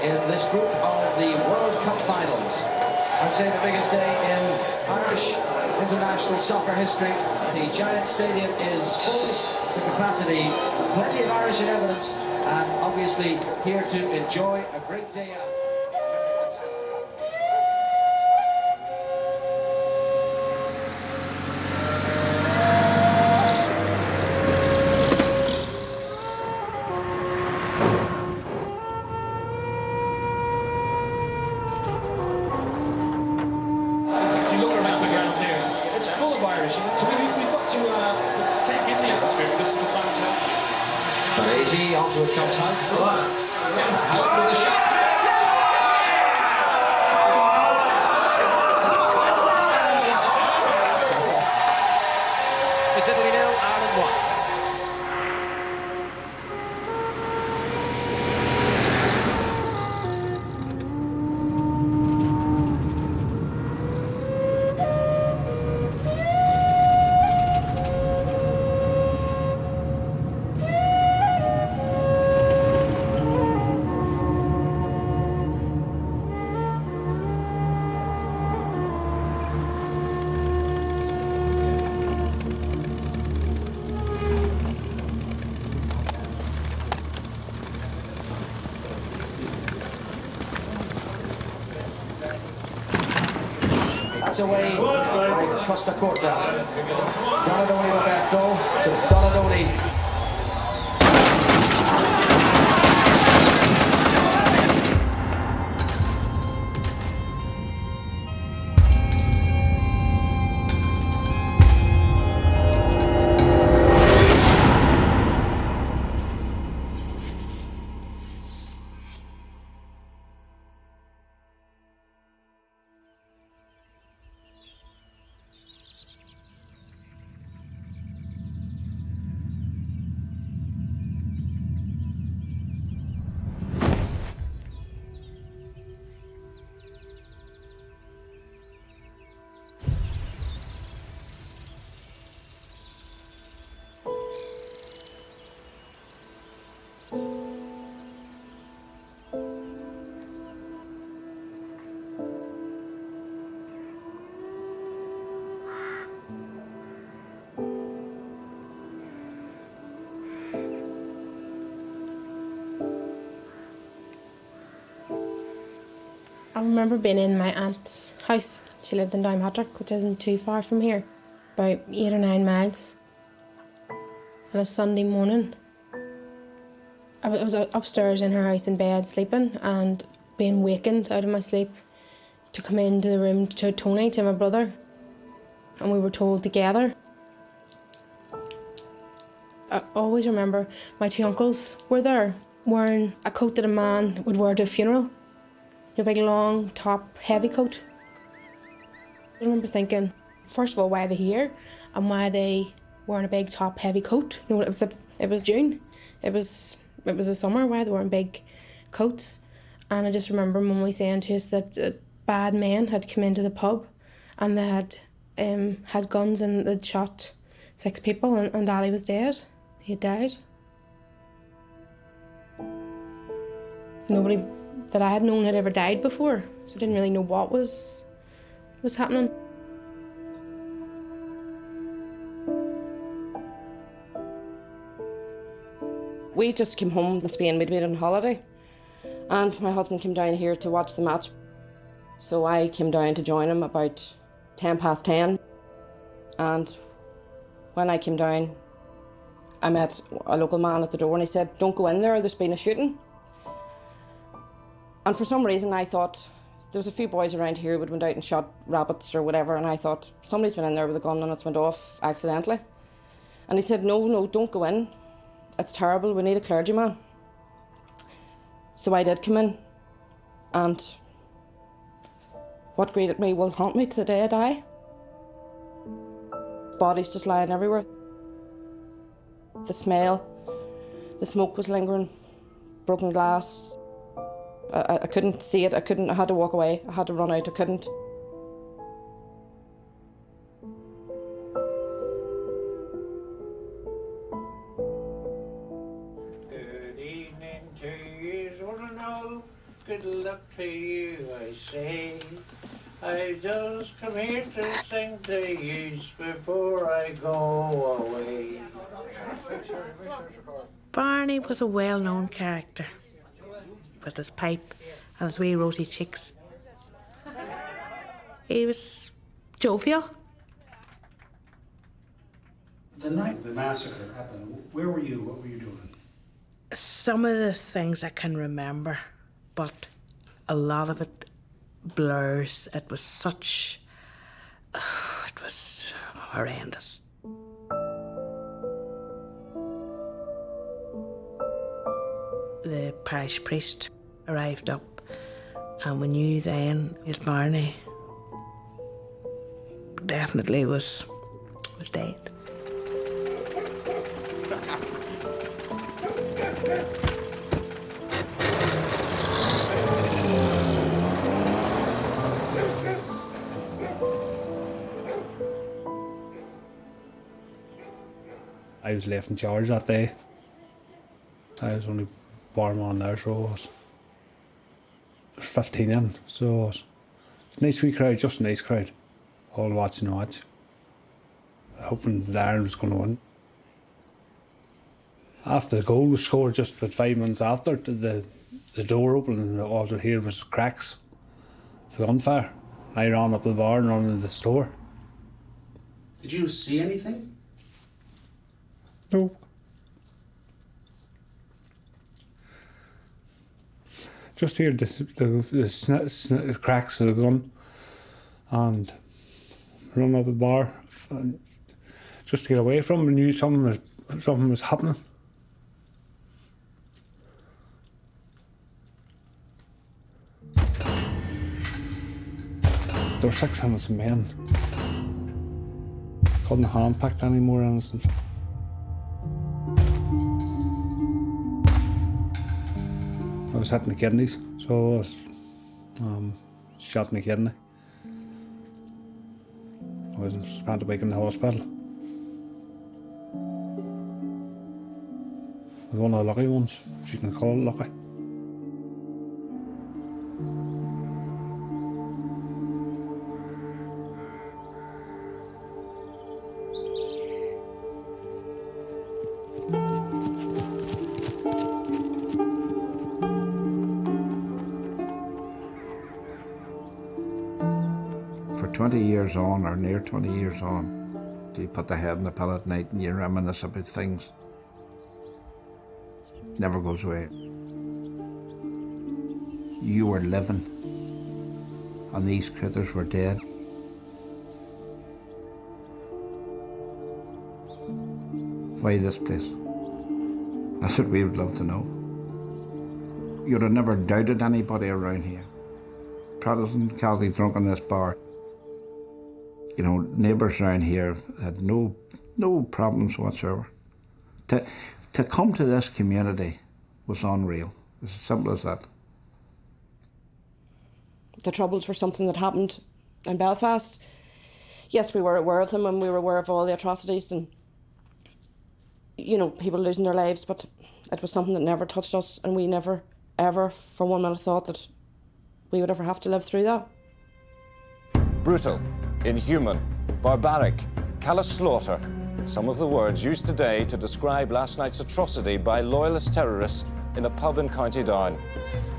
in this group of the World Cup finals. I'd say the biggest day in Irish international soccer history. The Giant Stadium is full to capacity, plenty of Irish in evidence, and obviously here to enjoy a great day out. If you look around the ground here, it's full of Irish. So we've got to take in the atmosphere because the fans are. But easy, onto it comes Hunt. Hunt with a shot. It's Italy 0, Ireland 1. That's away by Costa Corta. Donadoni Roberto to Donadoni. I remember being in my aunt's house. She lived in Downpatrick, which isn't too far from here, about 8 or 9 miles. On a Sunday morning, I was upstairs in her house in bed sleeping and being wakened out of my sleep to come into the room to Tony, to my brother, and we were told together. I always remember my 2 uncles were there wearing a coat that a man would wear to a funeral. A big long top heavy coat. I remember thinking, first of all, why are they here and why are they wearing a big top heavy coat? You know, it was June. It was the summer. Why are they wearing big coats? And I just remember Mummy saying to us that bad men had come into the pub and they had guns and they'd shot 6 people and Daddy was dead. He had died. Nobody that I had known had ever died before, so I didn't really know what was happening. We just came home from Spain, we'd been on holiday, and my husband came down here to watch the match. So I came down to join him about 10:10, and when I came down, I met a local man at the door and he said, "Don't go in there, there's been a shooting." And for some reason I thought, there's a few boys around here who had went out and shot rabbits or whatever, and I thought, somebody's been in there with a gun and it's went off accidentally. And he said, no, don't go in. It's terrible, we need a clergyman. So I did come in, and what greeted me will haunt me to the day I die. Bodies just lying everywhere. The smell, the smoke was lingering, broken glass. I couldn't see it, I had to walk away, I had to run out, I couldn't. Good evening to you, one and all. good luck to you, I say. I just come here to sing to you before I go away. Barney was a well-known character, with his pipe and his wee rosy cheeks. He was jovial. The night the massacre happened, where were you? What were you doing? Some of the things I can remember, but a lot of it blurs. It was such... it was horrendous. The parish priest arrived up, and we knew then that Barney definitely was dead. I was left in charge that day. I was only barman there, so I was 15 in, so it's a nice wee crowd, just a nice crowd. All watching the match. Hoping that Ireland was going to win. After the goal was scored, just about 5 minutes after, the door opened and all I heard was cracks. It's a gunfire. I ran up the bar and ran into the store. Did you see anything? No. Just heard the cracks of the gun and run up the bar just to get away from it. I knew something was happening. There were 6 innocent men. Couldn't handpicked any more innocent. I was hitting the kidneys, so I was shot in the kidney. I was spent a week in the hospital. It was one of the lucky ones, if you can call it lucky. For 20 years on, or near 20 years on, you put the head in the pillow at night and you reminisce about things. Never goes away. You were living, and these critters were dead. Why this place? That's what we would love to know. You'd have never doubted anybody around here. Protestant, Catholic, drunk in this bar. You know, neighbours around here had no problems whatsoever. To come to this community was unreal. It's as simple as that. The Troubles were something that happened in Belfast. Yes, we were aware of them and we were aware of all the atrocities and, you know, people losing their lives, but it was something that never touched us and we never, ever, for 1 minute thought that we would ever have to live through that. Brutal, inhuman, barbaric, callous slaughter. Some of the words used today to describe last night's atrocity by loyalist terrorists in a pub in County Down.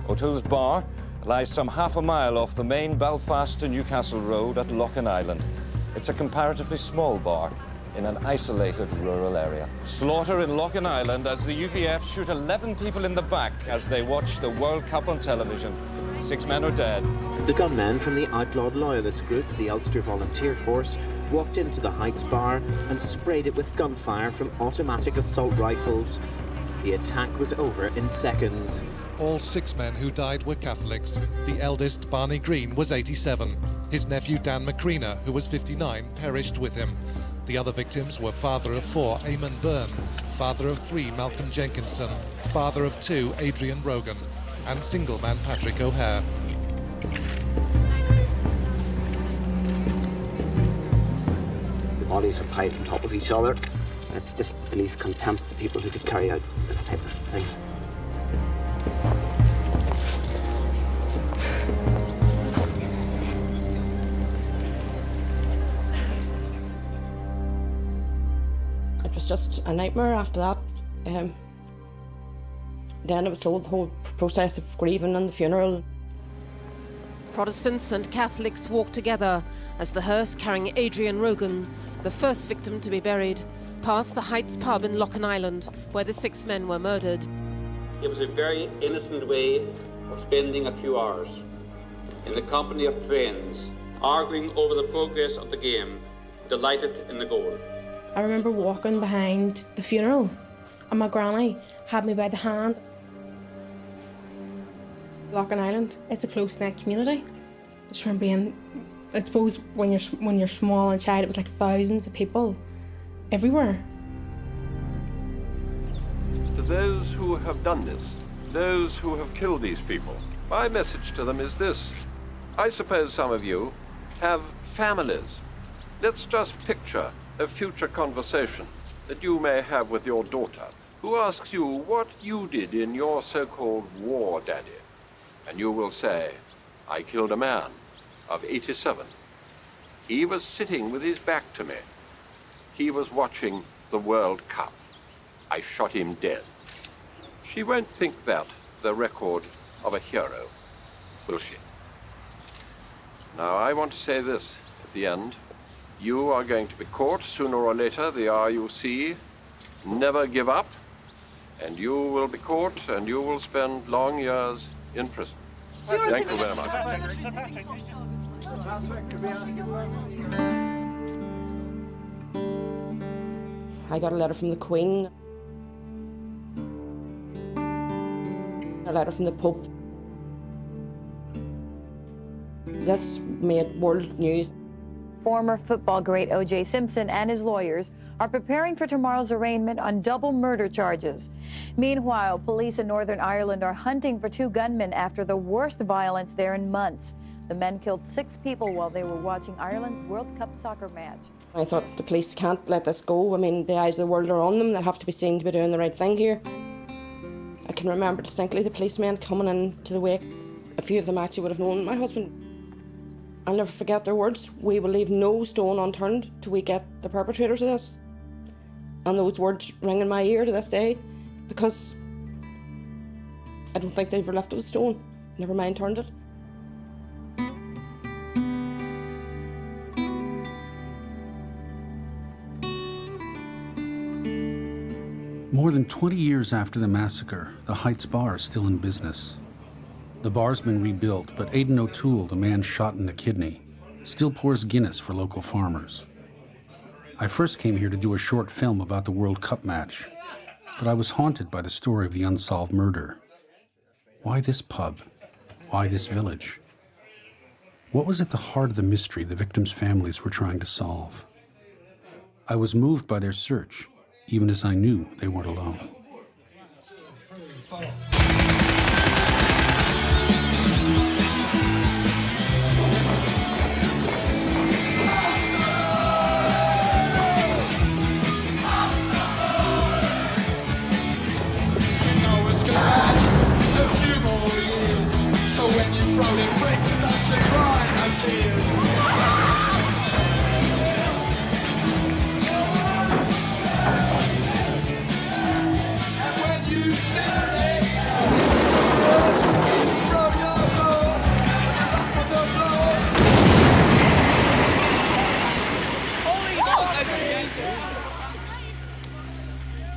O'Toole's Bar lies some half a mile off the main Belfast to Newcastle road at Loughinisland. It's a comparatively small bar in an isolated rural area. Slaughter in Loughinisland as the UVF shoot 11 people in the back as they watch the World Cup on television. 6 men are dead. The gunmen from the outlawed loyalist group, the Ulster Volunteer Force, walked into the Heights bar and sprayed it with gunfire from automatic assault rifles. The attack was over in seconds. All 6 men who died were Catholics. The eldest, Barney Green, was 87. His nephew, Dan McCreena, who was 59, perished with him. The other victims were father of 4, Eamon Byrne, father of 3, Malcolm Jenkinson, father of 2, Adrian Rogan, and single man Patrick O'Hare. The bodies were piled on top of each other. It's just beneath contempt for people who could carry out this type of thing. it was just a nightmare after that. Then it was the whole process of grieving and the funeral. Protestants and Catholics walked together as the hearse carrying Adrian Rogan, the first victim to be buried, passed the Heights pub in Loughinisland, where the 6 men were murdered. It was a very innocent way of spending a few hours in the company of friends, arguing over the progress of the game, delighted in the goal. I remember walking behind the funeral and my granny had me by the hand. Loughinisland, it's a close-knit community. I just remember being, I suppose when you're small and child, it was like thousands of people everywhere. To those who have done this, those who have killed these people, my message to them is this. I suppose some of you have families. Let's just picture a future conversation that you may have with your daughter, who asks you what you did in your so-called war, Daddy. And you will say, I killed a man of 87. He was sitting with his back to me. He was watching the World Cup. I shot him dead. She won't think that the record of a hero, will she? Now, I want to say this at the end. You are going to be caught sooner or later, the RUC. Never give up. And you will be caught and you will spend long years in prison. Thank you very much. I got a letter from the Queen, a letter from the Pope. This made world news. Former football great O.J. Simpson and his lawyers are preparing for tomorrow's arraignment on double murder charges. Meanwhile, police in Northern Ireland are hunting for 2 gunmen after the worst violence there in months. The men killed 6 people while they were watching Ireland's World Cup soccer match. I thought the police can't let this go. I mean, the eyes of the world are on them. They have to be seen to be doing the right thing here. I can remember distinctly the policemen coming into the wake. A few of them actually would have known my husband. I'll never forget their words. We will leave no stone unturned till we get the perpetrators of this. And those words ring in my ear to this day because I don't think they ever lifted a stone, never mind turned it. More than 20 years after the massacre, the Heights Bar is still in business. The bar's been rebuilt, but Aidan O'Toole, the man shot in the kidney, still pours Guinness for local farmers. I first came here to do a short film about the World Cup match, but I was haunted by the story of the unsolved murder. Why this pub? Why this village? What was at the heart of the mystery the victims' families were trying to solve? I was moved by their search, even as I knew they weren't alone.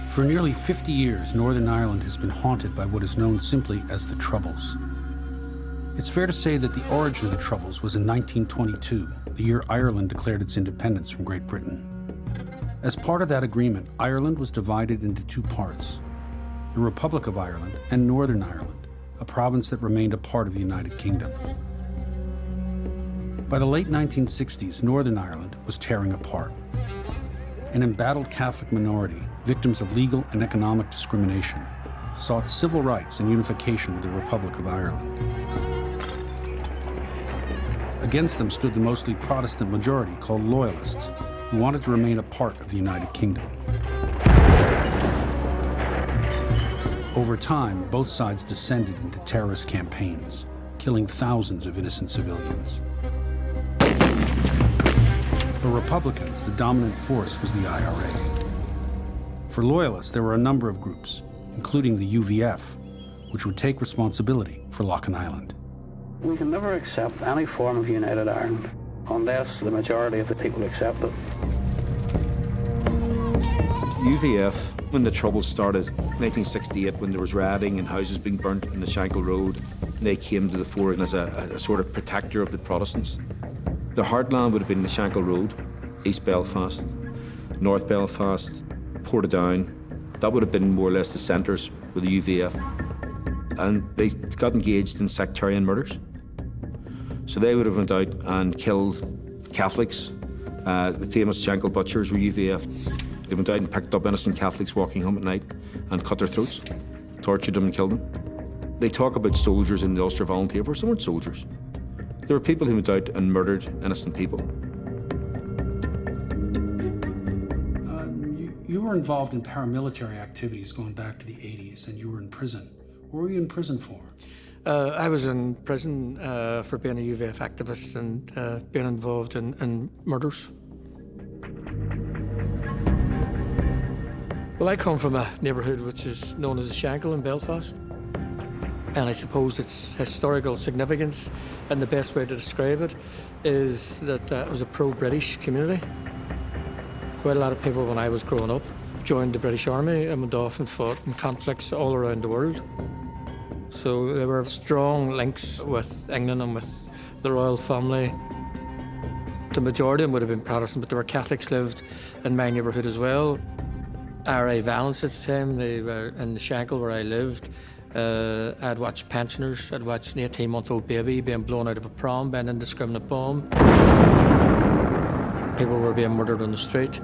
For nearly 50 years, Northern Ireland has been haunted by what is known simply as the Troubles. It's fair to say that the origin of the Troubles was in 1922, the year Ireland declared its independence from Great Britain. As part of that agreement, Ireland was divided into 2 parts, the Republic of Ireland and Northern Ireland, a province that remained a part of the United Kingdom. By the late 1960s, Northern Ireland was tearing apart. An embattled Catholic minority, victims of legal and economic discrimination, sought civil rights and unification with the Republic of Ireland. Against them stood the mostly Protestant majority called Loyalists, who wanted to remain a part of the United Kingdom. Over time, both sides descended into terrorist campaigns, killing thousands of innocent civilians. For Republicans, the dominant force was the IRA. For Loyalists, there were a number of groups, including the UVF, which would take responsibility for Loughinisland. We can never accept any form of United Ireland unless the majority of the people accept it. UVF, when the Troubles started, 1968, when there was rioting and houses being burnt in the Shankill Road, they came to the fore as a sort of protector of the Protestants. The heartland would have been the Shankill Road, East Belfast, North Belfast, Portadown. That would have been more or less the centres with the UVF. And they got engaged in sectarian murders. So they would have went out and killed Catholics. The famous Shankill butchers were UVF. They went out and picked up innocent Catholics walking home at night and cut their throats, tortured them and killed them. They talk about soldiers in the Ulster Volunteer Force. They weren't soldiers. They were people who went out and murdered innocent people. You were involved in paramilitary activities going back to the 80s, and you were in prison. What were you in prison for? I was in prison for being a UVF activist and being involved in murders. Well, I come from a neighbourhood which is known as the Shankill in Belfast. And I suppose its historical significance, and the best way to describe it, is that it was a pro-British community. Quite a lot of people, when I was growing up, joined the British Army and went off and fought in conflicts all around the world. So there were strong links with England and with the royal family. The majority of them would have been Protestant, but there were Catholics lived in my neighbourhood as well. IRA violence at the time, they were in the Shankill where I lived. I'd watched pensioners, I'd watched an 18-month-old baby being blown out of a pram by an indiscriminate bomb. People were being murdered on the street.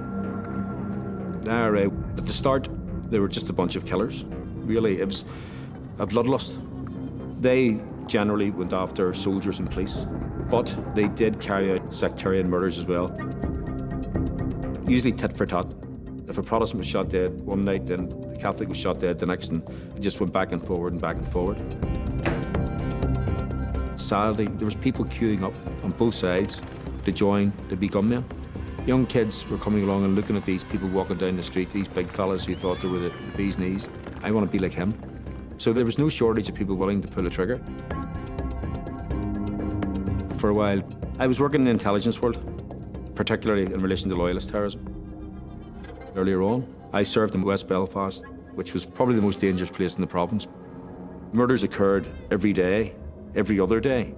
The IRA, at the start, they were just a bunch of killers. Really, it was a bloodlust. They generally went after soldiers and police, but they did carry out sectarian murders as well. Usually tit for tat. If a Protestant was shot dead one night, then the Catholic was shot dead the next, and it just went back and forward and back and forward. Sadly, there was people queuing up on both sides to join, to be gunmen. Young kids were coming along and looking at these people walking down the street, these big fellas who thought they were the bee's knees. I want to be like him. So there was no shortage of people willing to pull a trigger. For a while, I was working in the intelligence world, particularly in relation to loyalist terrorism. Earlier on, I served in West Belfast, which was probably the most dangerous place in the province. Murders occurred every day, every other day.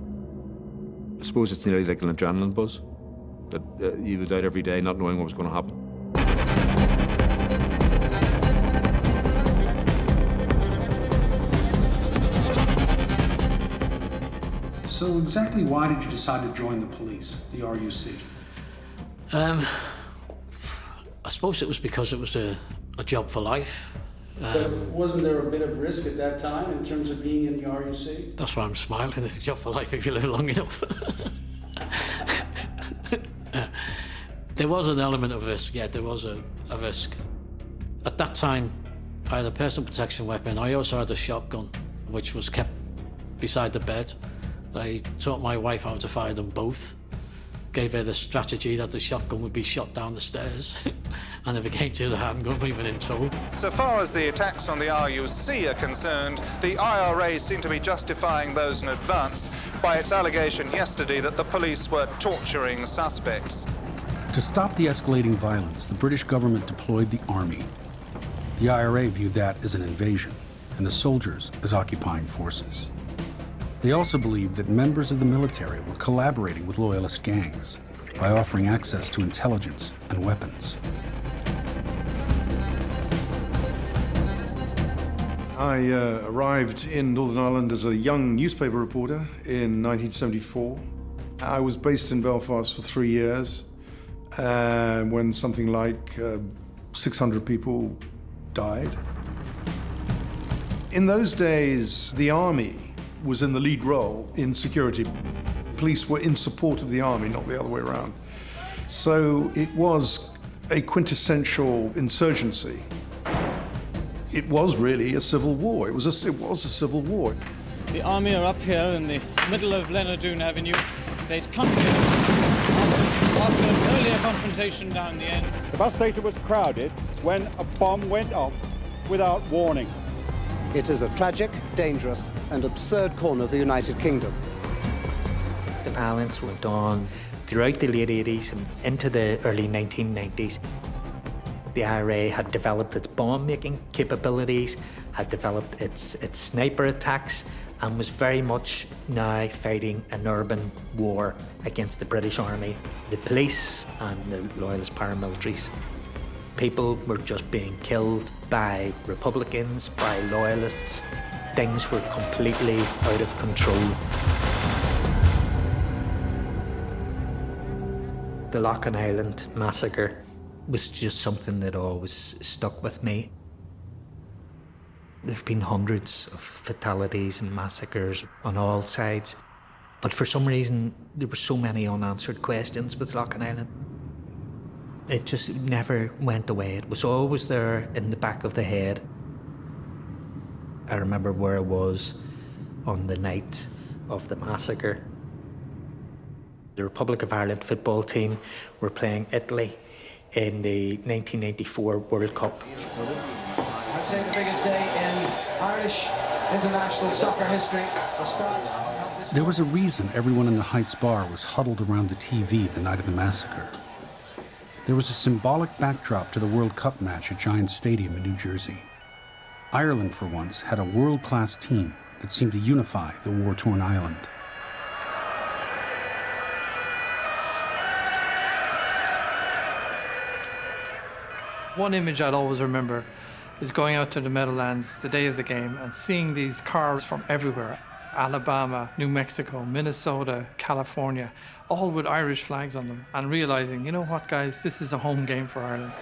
I suppose it's nearly like an adrenaline buzz, that you would out every day not knowing what was going to happen. So exactly why did you decide to join the police, the RUC? I suppose it was because it was a job for life. But wasn't there a bit of risk at that time in terms of being in the RUC? That's why I'm smiling. It's a job for life if you live long enough. There was an element of risk, yeah, there was a risk. At that time, I had a personal protection weapon. I also had a shotgun, which was kept beside the bed. I taught my wife how to fire them both. Gave her the strategy that the shotgun would be shot down the stairs, and if it came to the handgun, we were in trouble. So far as the attacks on the RUC are concerned, the IRA seem to be justifying those in advance by its allegation yesterday that the police were torturing suspects. To stop the escalating violence, the British government deployed the army. The IRA viewed that as an invasion, and the soldiers as occupying forces. They also believed that members of the military were collaborating with loyalist gangs by offering access to intelligence and weapons. I arrived in Northern Ireland as a young newspaper reporter in 1974. I was based in Belfast for 3 years when something like 600 people died. In those days, the army was in the lead role in security. Police were in support of the army, not the other way around. So it was a quintessential insurgency. It was really a civil war. It was a civil war. The army are up here in the middle of Leonardoon Avenue. They'd come here after nearly a confrontation down the end. The bus station was crowded when a bomb went off without warning. It is a tragic, dangerous and absurd corner of the United Kingdom. The violence went on throughout the late 80s and into the early 1990s. The IRA had developed its bomb-making capabilities, had developed its sniper attacks, and was very much now fighting an urban war against the British Army, the police and the Loyalist paramilitaries. People were just being killed by Republicans, by Loyalists. Things were completely out of control. The Loughinisland massacre was just something that always stuck with me. There have been hundreds of fatalities and massacres on all sides, but for some reason there were so many unanswered questions with Loughinisland. It just never went away. It was always there in the back of the head. I remember where I was on the night of the massacre. The Republic of Ireland football team were playing Italy in the 1994 World Cup. I'd say the biggest day in Irish international soccer history. The start of this. There was a reason everyone in the Heights bar was huddled around the TV the night of the massacre. There was a symbolic backdrop to the World Cup match at Giant Stadium in New Jersey. Ireland, for once, had a world-class team that seemed to unify the war-torn island. One image I'll always remember is going out to the Meadowlands the day of the game and seeing these cars from everywhere. Alabama, New Mexico, Minnesota, California, all with Irish flags on them, and realizing, you know what, guys, this is a home game for Ireland.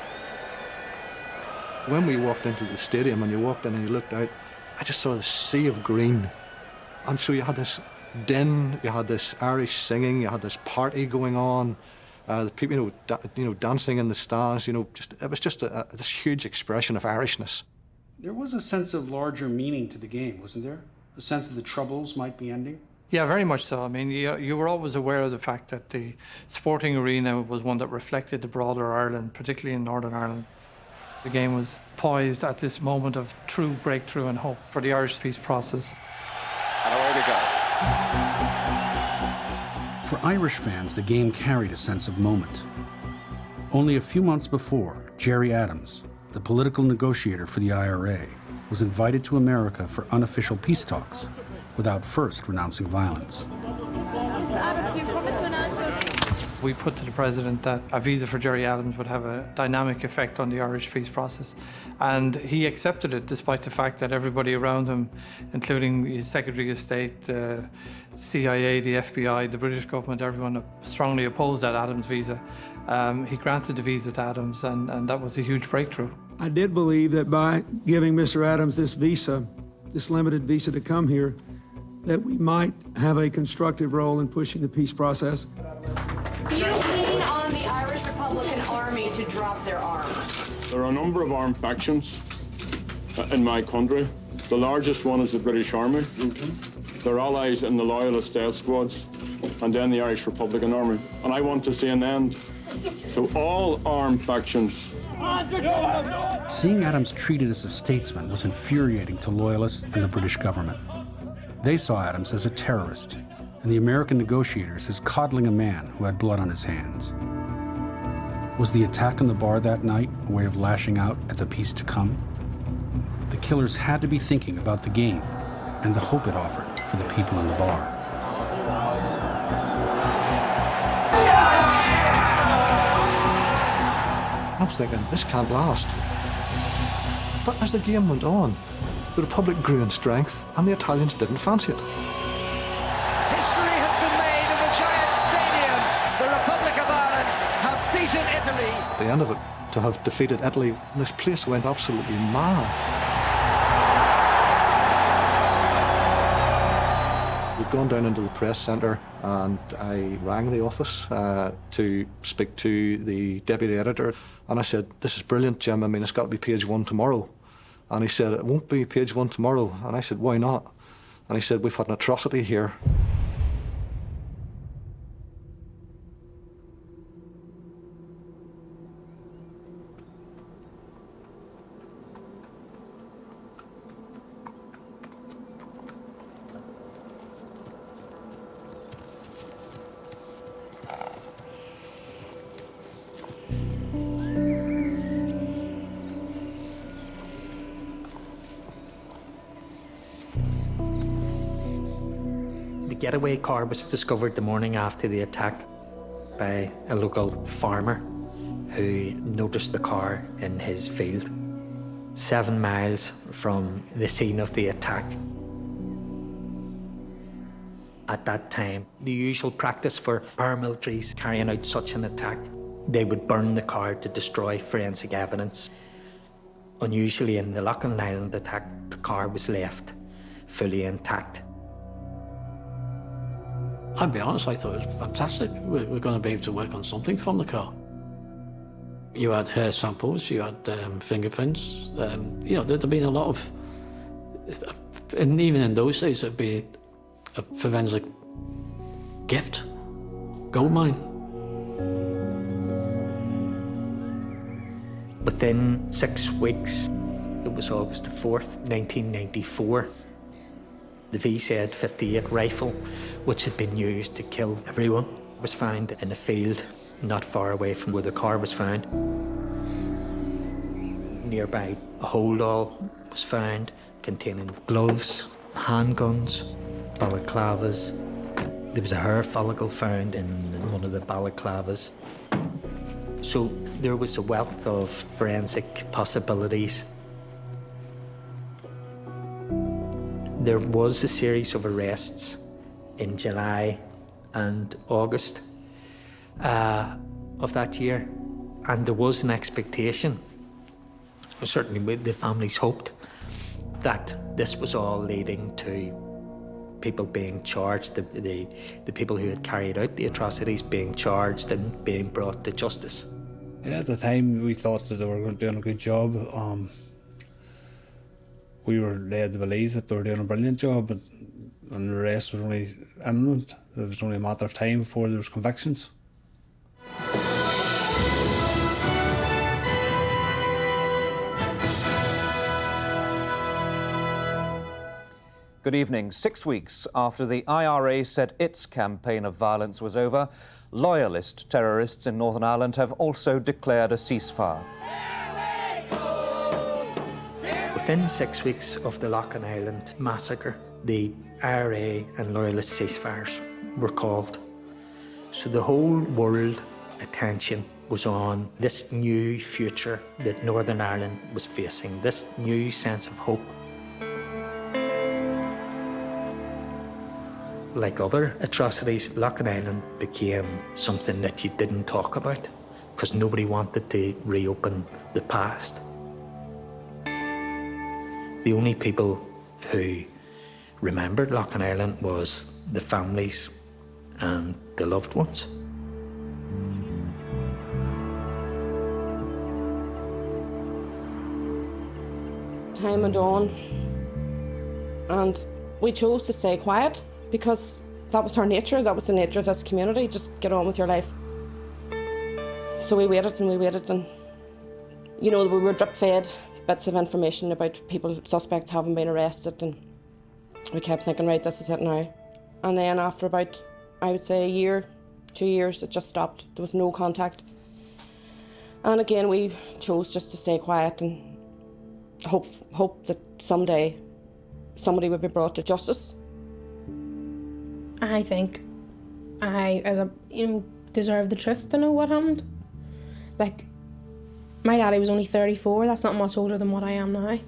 When we walked into the stadium and you walked in and you looked out, I just saw the sea of green. And so you had this din, you had this Irish singing, you had this party going on, the people, dancing in the stands, it was just this huge expression of Irishness. There was a sense of larger meaning to the game, wasn't there? A sense that the Troubles might be ending? Yeah, very much so. I mean, you were always aware of the fact that the sporting arena was one that reflected the broader Ireland, particularly in Northern Ireland. The game was poised at this moment of true breakthrough and hope for the Irish peace process. And away we go. For Irish fans, the game carried a sense of moment. Only a few months before, Gerry Adams, the political negotiator for the IRA, was invited to America for unofficial peace talks without first renouncing violence. We put to the president that a visa for Gerry Adams would have a dynamic effect on the Irish peace process. And he accepted it, despite the fact that everybody around him, including his Secretary of State, CIA, the FBI, the British government, everyone strongly opposed that Adams visa. He granted the visa to Adams, and that was a huge breakthrough. I did believe that by giving Mr. Adams this visa, this limited visa to come here, that we might have a constructive role in pushing the peace process. You lean on the Irish Republican Army to drop their arms. There are a number of armed factions in my country. The largest one is the British Army. Their allies in the Loyalist death squads, and then the Irish Republican Army. And I want to see an end to all armed factions. Seeing Adams treated as a statesman was infuriating to Loyalists and the British government. They saw Adams as a terrorist, and the American negotiators as coddling a man who had blood on his hands. Was the attack on the bar that night a way of lashing out at the peace to come? The killers had to be thinking about the game and the hope it offered for the people in the bar. I was thinking, this can't last. But as the game went on, the Republic grew in strength and the Italians didn't fancy it. History has been made in the Giant Stadium. The Republic of Ireland have beaten Italy. At the end of it, to have defeated Italy, this place went absolutely mad. We'd gone down into the press centre and I rang the office to speak to the deputy editor, and I said, "This is brilliant, Jim. I mean, it's got to be page one tomorrow." And he said, "It won't be page one tomorrow." And I said, "Why not?" And he said, "We've had an atrocity here." getaway car was discovered the morning after the attack by a local farmer who noticed the car in his field, 7 miles from the scene of the attack. At that time, the usual practice for paramilitaries carrying out such an attack, they would burn the car to destroy forensic evidence. Unusually, in the Loughinisland attack, the car was left fully intact. I'll be honest, I thought it was fantastic. We're going to be able to work on something from the car. You had hair samples, you had fingerprints. You know, there'd been a lot of, and even in those days, it'd be a forensic gift, goldmine. Within 6 weeks, it was August the 4th, 1994, the VZ-58 rifle, which had been used to kill everyone, was found in a field not far away from where the car was found. Nearby, a holdall was found containing gloves, handguns, balaclavas. There was a hair follicle found in one of the balaclavas. So there was a wealth of forensic possibilities. There was a series of arrests in July and August of that year, and there was an expectation, certainly the families hoped, that this was all leading to people being charged, the people who had carried out the atrocities being charged and being brought to justice. Yeah, at the time we thought that they were doing a good job. We were led to believe that they were doing a brilliant job, and the rest was only imminent. It was only a matter of time before there was convictions. Good evening. 6 weeks after the IRA said its campaign of violence was over, loyalist terrorists in Northern Ireland have also declared a ceasefire. Within 6 weeks of the Loughinisland massacre, the IRA and loyalist ceasefires were called. So the whole world attention was on this new future that Northern Ireland was facing, this new sense of hope. Like other atrocities, Loughinisland became something that you didn't talk about because nobody wanted to reopen the past. The only people who remembered Loughinisland was the families and the loved ones. Time went on, and we chose to stay quiet because that was our nature, that was the nature of this community, just get on with your life. So we waited, and you know, we were drip-fed bits of information about people, suspects having been arrested, and we kept thinking, right, this is it now. And then after about, I would say, a year, 2 years, it just stopped. There was no contact. And again, we chose just to stay quiet and hope that someday somebody would be brought to justice. I think I, deserve the truth to know what happened. Like, my daddy was only 34, that's not much older than what I am now.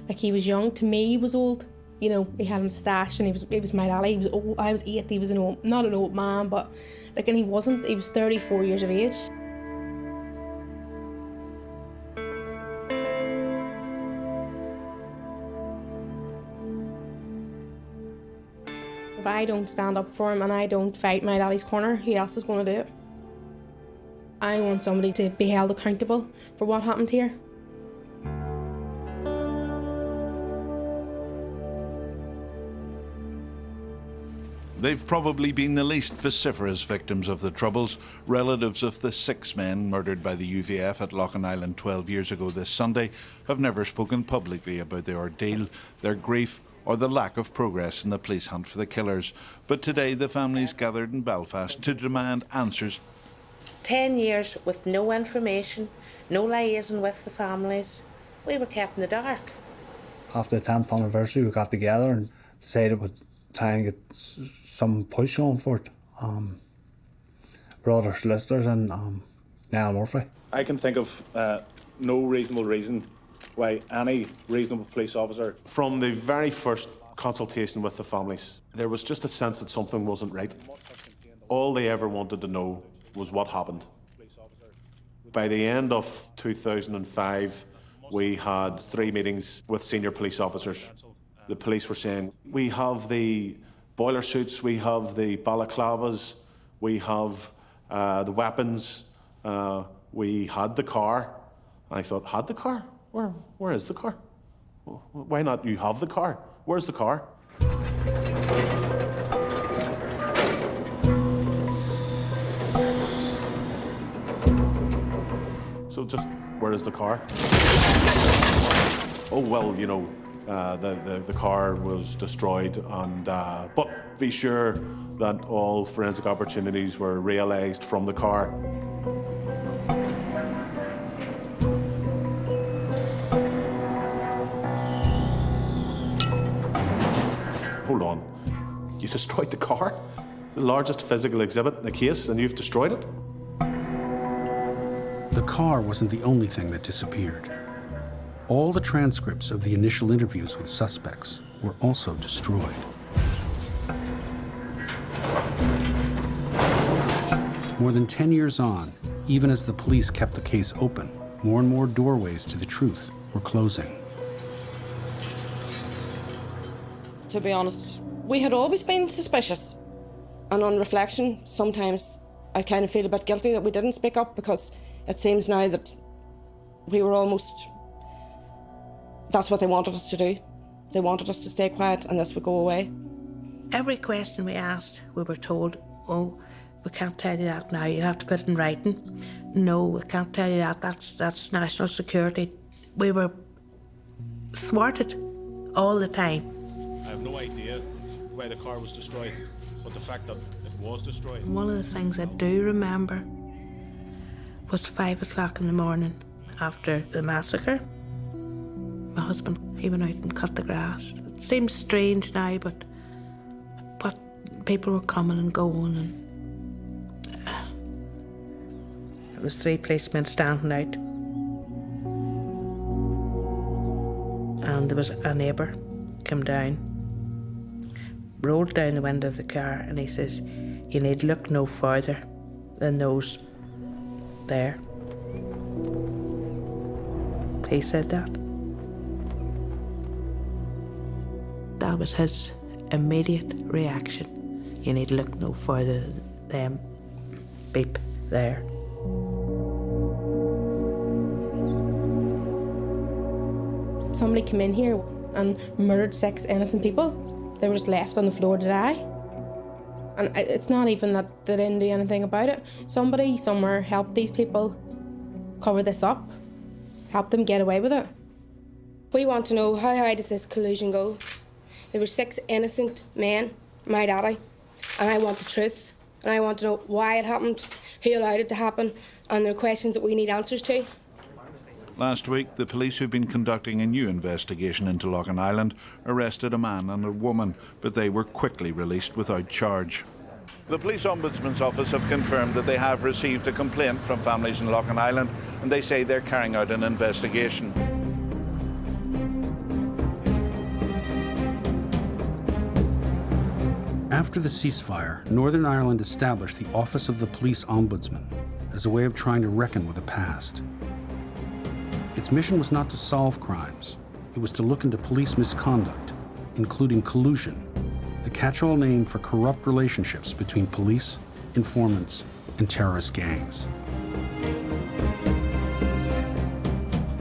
Like, he was young, to me he was old. You know, he had a moustache and he was my daddy, he was old, I was 8, he was not an old man, but, like, and he was 34 years of age. If I don't stand up for him and I don't fight my daddy's corner, who else is going to do it? I want somebody to be held accountable for what happened here. They've probably been the least vociferous victims of the Troubles. Relatives of the 6 men murdered by the UVF at Loughinisland 12 years ago this Sunday have never spoken publicly about the ordeal, their grief, or the lack of progress in the police hunt for the killers. But today the families gathered in Belfast to demand answers. 10 years with no information, no liaison with the families. We were kept in the dark. After the 10th anniversary, we got together and decided try and get some push on for it. Brought our solicitors in, Niall Murphy. I can think of no reasonable reason why any reasonable police officer... From the very first consultation with the families, there was just a sense that something wasn't right. All they ever wanted to know was what happened. By the end of 2005, we had 3 meetings with senior police officers. The police were saying, we have the boiler suits, we have the balaclavas, we have the weapons, we had the car. And I thought, had the car? Where is the car? Why not you have the car? Where's the car? So just, where is the car? Oh, well, you know, the car was destroyed, and but be sure that all forensic opportunities were realised from the car. Hold on, you destroyed the car? The largest physical exhibit in the case, and you've destroyed it? The car wasn't the only thing that disappeared. All the transcripts of the initial interviews with suspects were also destroyed. More than 10 years on, even as the police kept the case open, more and more doorways to the truth were closing. To be honest, we had always been suspicious. And on reflection, sometimes I kind of feel a bit guilty that we didn't speak up, because it seems now that we were almost... That's what they wanted us to do. They wanted us to stay quiet and this would go away. Every question we asked, we were told, oh, we can't tell you that now, you have to put it in writing. No, we can't tell you that, that's national security. We were thwarted all the time. I have no idea why the car was destroyed, but the fact that it was destroyed. One of the things I do remember was 5 o'clock in the morning after the massacre. My husband, he went out and cut the grass. It seems strange now, but people were coming and going, and there was 3 policemen standing out. And there was a neighbour come down, rolled down the window of the car, and he says, you need look no further than those there. He said that. That was his immediate reaction. You need look no further than them. Beep, there. Somebody came in here and murdered 6 innocent people. They were just left on the floor to die. And it's not even that they didn't do anything about it. Somebody somewhere helped these people cover this up, helped them get away with it. We want to know, how high does this collusion go? There were 6 innocent men, my daddy, and I want the truth. And I want to know why it happened, who allowed it to happen, and there are questions that we need answers to. Last week, the police who've been conducting a new investigation into Loughinisland arrested a man and a woman, but they were quickly released without charge. The Police Ombudsman's Office have confirmed that they have received a complaint from families in Loughinisland, and they say they're carrying out an investigation. After the ceasefire, Northern Ireland established the Office of the Police Ombudsman as a way of trying to reckon with the past. Its mission was not to solve crimes. It was to look into police misconduct, including collusion, the catch-all name for corrupt relationships between police, informants, and terrorist gangs.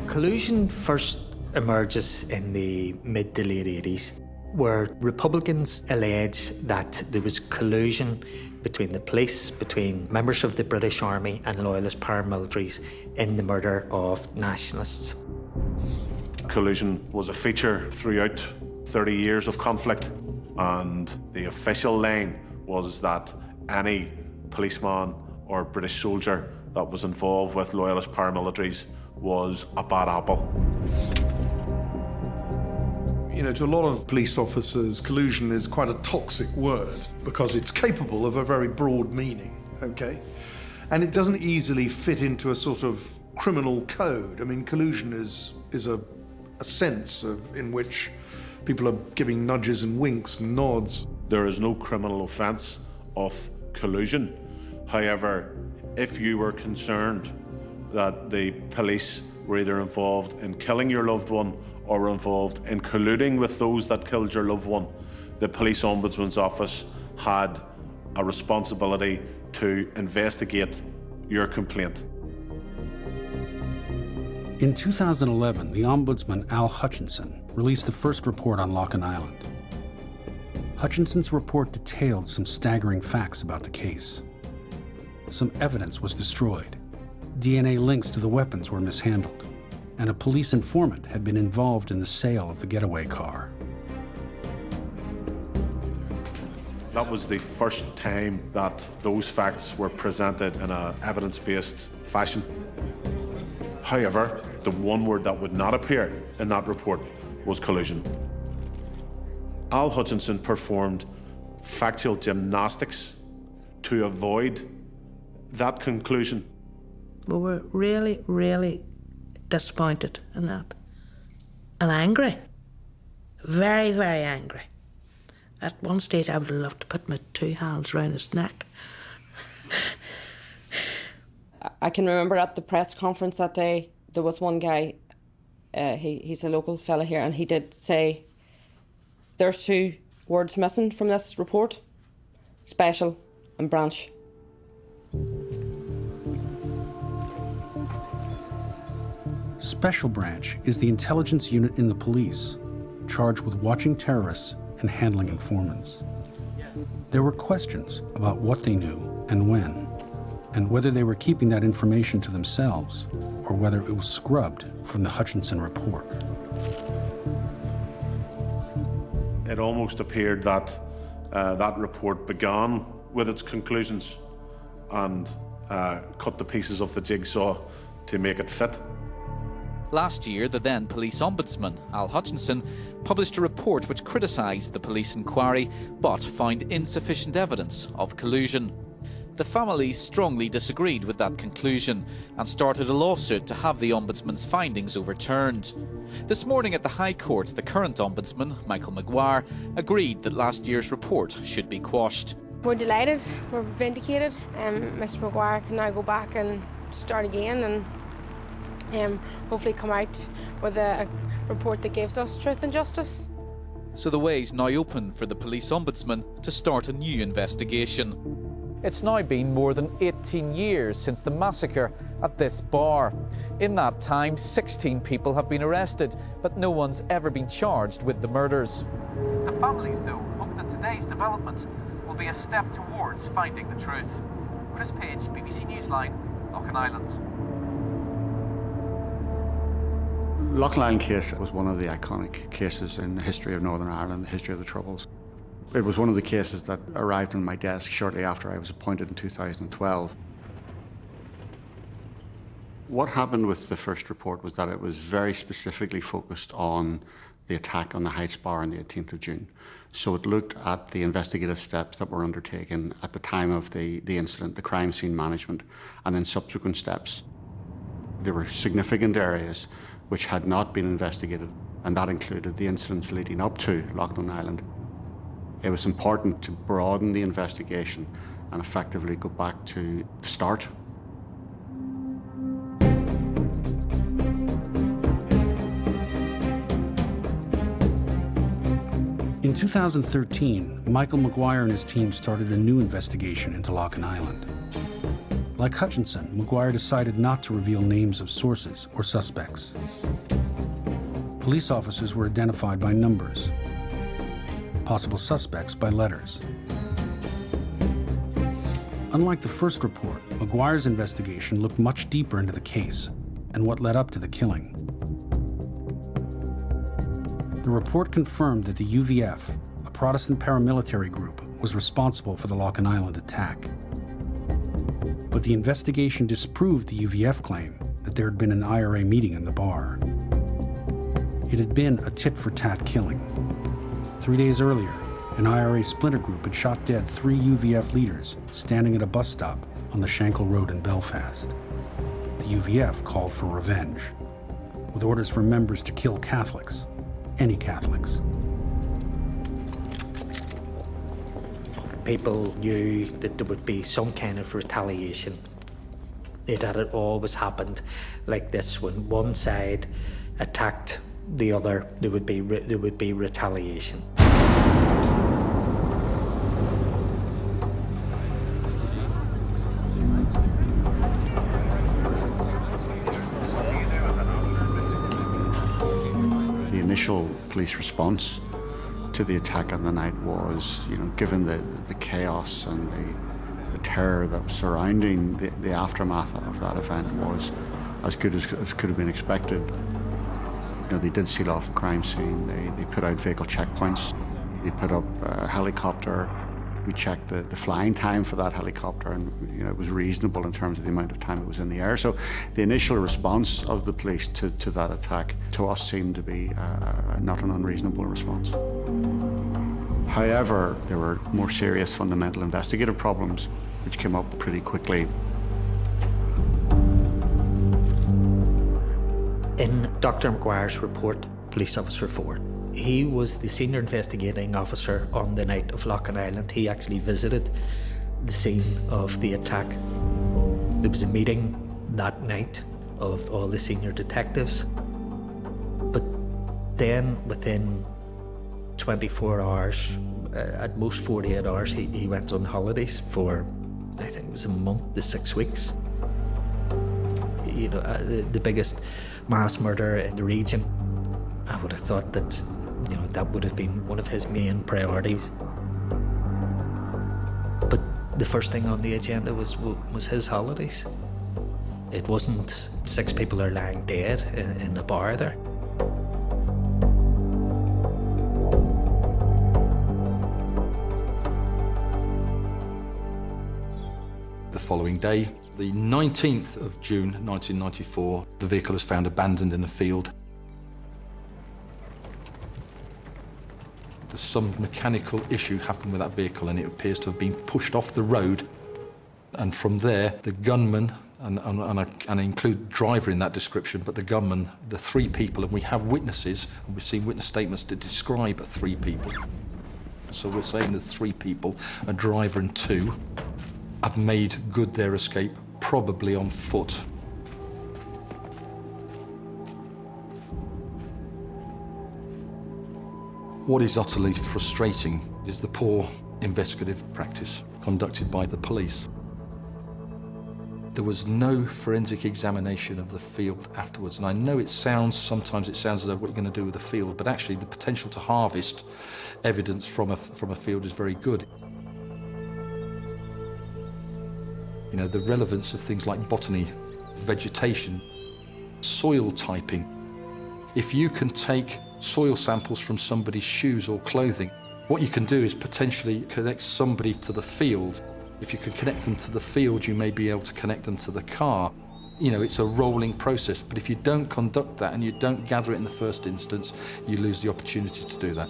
Collusion first emerges in the mid to late 80s, where Republicans allege that there was collusion between the police, between members of the British Army and loyalist paramilitaries in the murder of nationalists. Collusion was a feature throughout 30 years of conflict, and the official line was that any policeman or British soldier that was involved with loyalist paramilitaries was a bad apple. You know, to a lot of police officers, collusion is quite a toxic word because it's capable of a very broad meaning, okay? And it doesn't easily fit into a sort of criminal code. I mean, collusion is a sense in which people are giving nudges and winks and nods. There is no criminal offence of collusion. However, if you were concerned that the police were either involved in killing your loved one or were involved in colluding with those that killed your loved one, the Police Ombudsman's Office had a responsibility to investigate your complaint. In 2011, the Ombudsman Al Hutchinson released the first report on Loughinisland. Hutchinson's report detailed some staggering facts about the case. Some evidence was destroyed. DNA links to the weapons were mishandled, and a police informant had been involved in the sale of the getaway car. That was the first time that those facts were presented in an evidence-based fashion. However, the one word that would not appear in that report was collusion. Al Hutchinson performed factual gymnastics to avoid that conclusion. We were really, really disappointed in that. And angry. Very, very angry. At one stage, I would have loved to put my 2 hands around his neck. I can remember at the press conference that day, there was one guy, he's a local fella here, and he did say, there's 2 words missing from this report, special and branch. Special Branch is the intelligence unit in the police, charged with watching terrorists and handling informants. There were questions about what they knew and when, and whether they were keeping that information to themselves or whether it was scrubbed from the Hutchinson report. It almost appeared that that report began with its conclusions and cut the pieces of the jigsaw to make it fit. Last year, the then police ombudsman, Al Hutchinson, published a report which criticised the police inquiry but found insufficient evidence of collusion. The families strongly disagreed with that conclusion and started a lawsuit to have the Ombudsman's findings overturned. This morning at the High Court, the current Ombudsman, Michael Maguire, agreed that last year's report should be quashed. We're delighted, we're vindicated. Mr Maguire can now go back and start again and hopefully come out with a report that gives us truth and justice. So the way's now open for the police ombudsman to start a new investigation. It's now been more than 18 years since the massacre at this bar. In that time, 16 people have been arrested, but no one's ever been charged with the murders. The families, though, hope that today's development will be a step towards finding the truth. Chris Page, BBC Newsline, Loughinisland. Loughinisland case was one of the iconic cases in the history of Northern Ireland, the history of the Troubles. It was one of the cases that arrived on my desk shortly after I was appointed in 2012. What happened with the first report was that it was very specifically focused on the attack on the Heights Bar on the 18th of June. So it looked at the investigative steps that were undertaken at the time of the incident, the crime scene management, and then subsequent steps. There were significant areas which had not been investigated, and that included the incidents leading up to Loughinisland. It was important to broaden the investigation and effectively go back to the start. In 2013, Michael Maguire and his team started a new investigation into Loughinisland. Like Hutchinson, Maguire decided not to reveal names of sources or suspects. Police officers were identified by numbers, possible suspects by letters. Unlike the first report, Maguire's investigation looked much deeper into the case and what led up to the killing. The report confirmed that the UVF, a Protestant paramilitary group, was responsible for the Loughinisland attack. But the investigation disproved the UVF claim that there had been an IRA meeting in the bar. It had been a tit-for-tat killing. 3 days earlier, an IRA splinter group had shot dead 3 UVF leaders standing at a bus stop on the Shankill Road in Belfast. The UVF called for revenge, with orders for members to kill Catholics, any Catholics. People knew that there would be some kind of retaliation. That it always happened like this: when one side attacked the other, there would be retaliation. The initial police response to the attack on the night was, given the chaos and the terror that was surrounding the aftermath of that event, was as good as could have been expected. They did seal off the crime scene. They put out vehicle checkpoints. They put up a helicopter. We checked the flying time for that helicopter, and it was reasonable in terms of the amount of time it was in the air. So the initial response of the police to that attack to us seemed to be not an unreasonable response. However, there were more serious fundamental investigative problems which came up pretty quickly. In Dr. McGuire's report, Police Officer 4, he was the senior investigating officer on the night of Loughinisland. He actually visited the scene of the attack. There was a meeting that night of all the senior detectives. But then within 24 hours, at most 48 hours, he went on holidays for, I think it was a month to 6 weeks. The biggest mass murder in the region. I would have thought that, that would have been one of his main priorities. But the first thing on the agenda was his holidays. It wasn't 6 people are lying dead in a bar there. The following day, the 19th of June 1994, the vehicle is found abandoned in a field. Some mechanical issue happened with that vehicle, and it appears to have been pushed off the road. And from there, the gunman, and I include the driver in that description, but the gunman, the 3 people, and we have witnesses, and we've seen witness statements that describe 3 people. So we're saying the 3 people, a driver and 2, have made good their escape, probably on foot. What is utterly frustrating is the poor investigative practice conducted by the police. There was no forensic examination of the field afterwards, and I know sometimes it sounds as though what you're going to do with the field, but actually the potential to harvest evidence from a field is very good. The relevance of things like botany, vegetation, soil typing. If you can take soil samples from somebody's shoes or clothing, what you can do is potentially connect somebody to the field. If you can connect them to the field, you may be able to connect them to the car. It's a rolling process, but if you don't conduct that and you don't gather it in the first instance, you lose the opportunity to do that.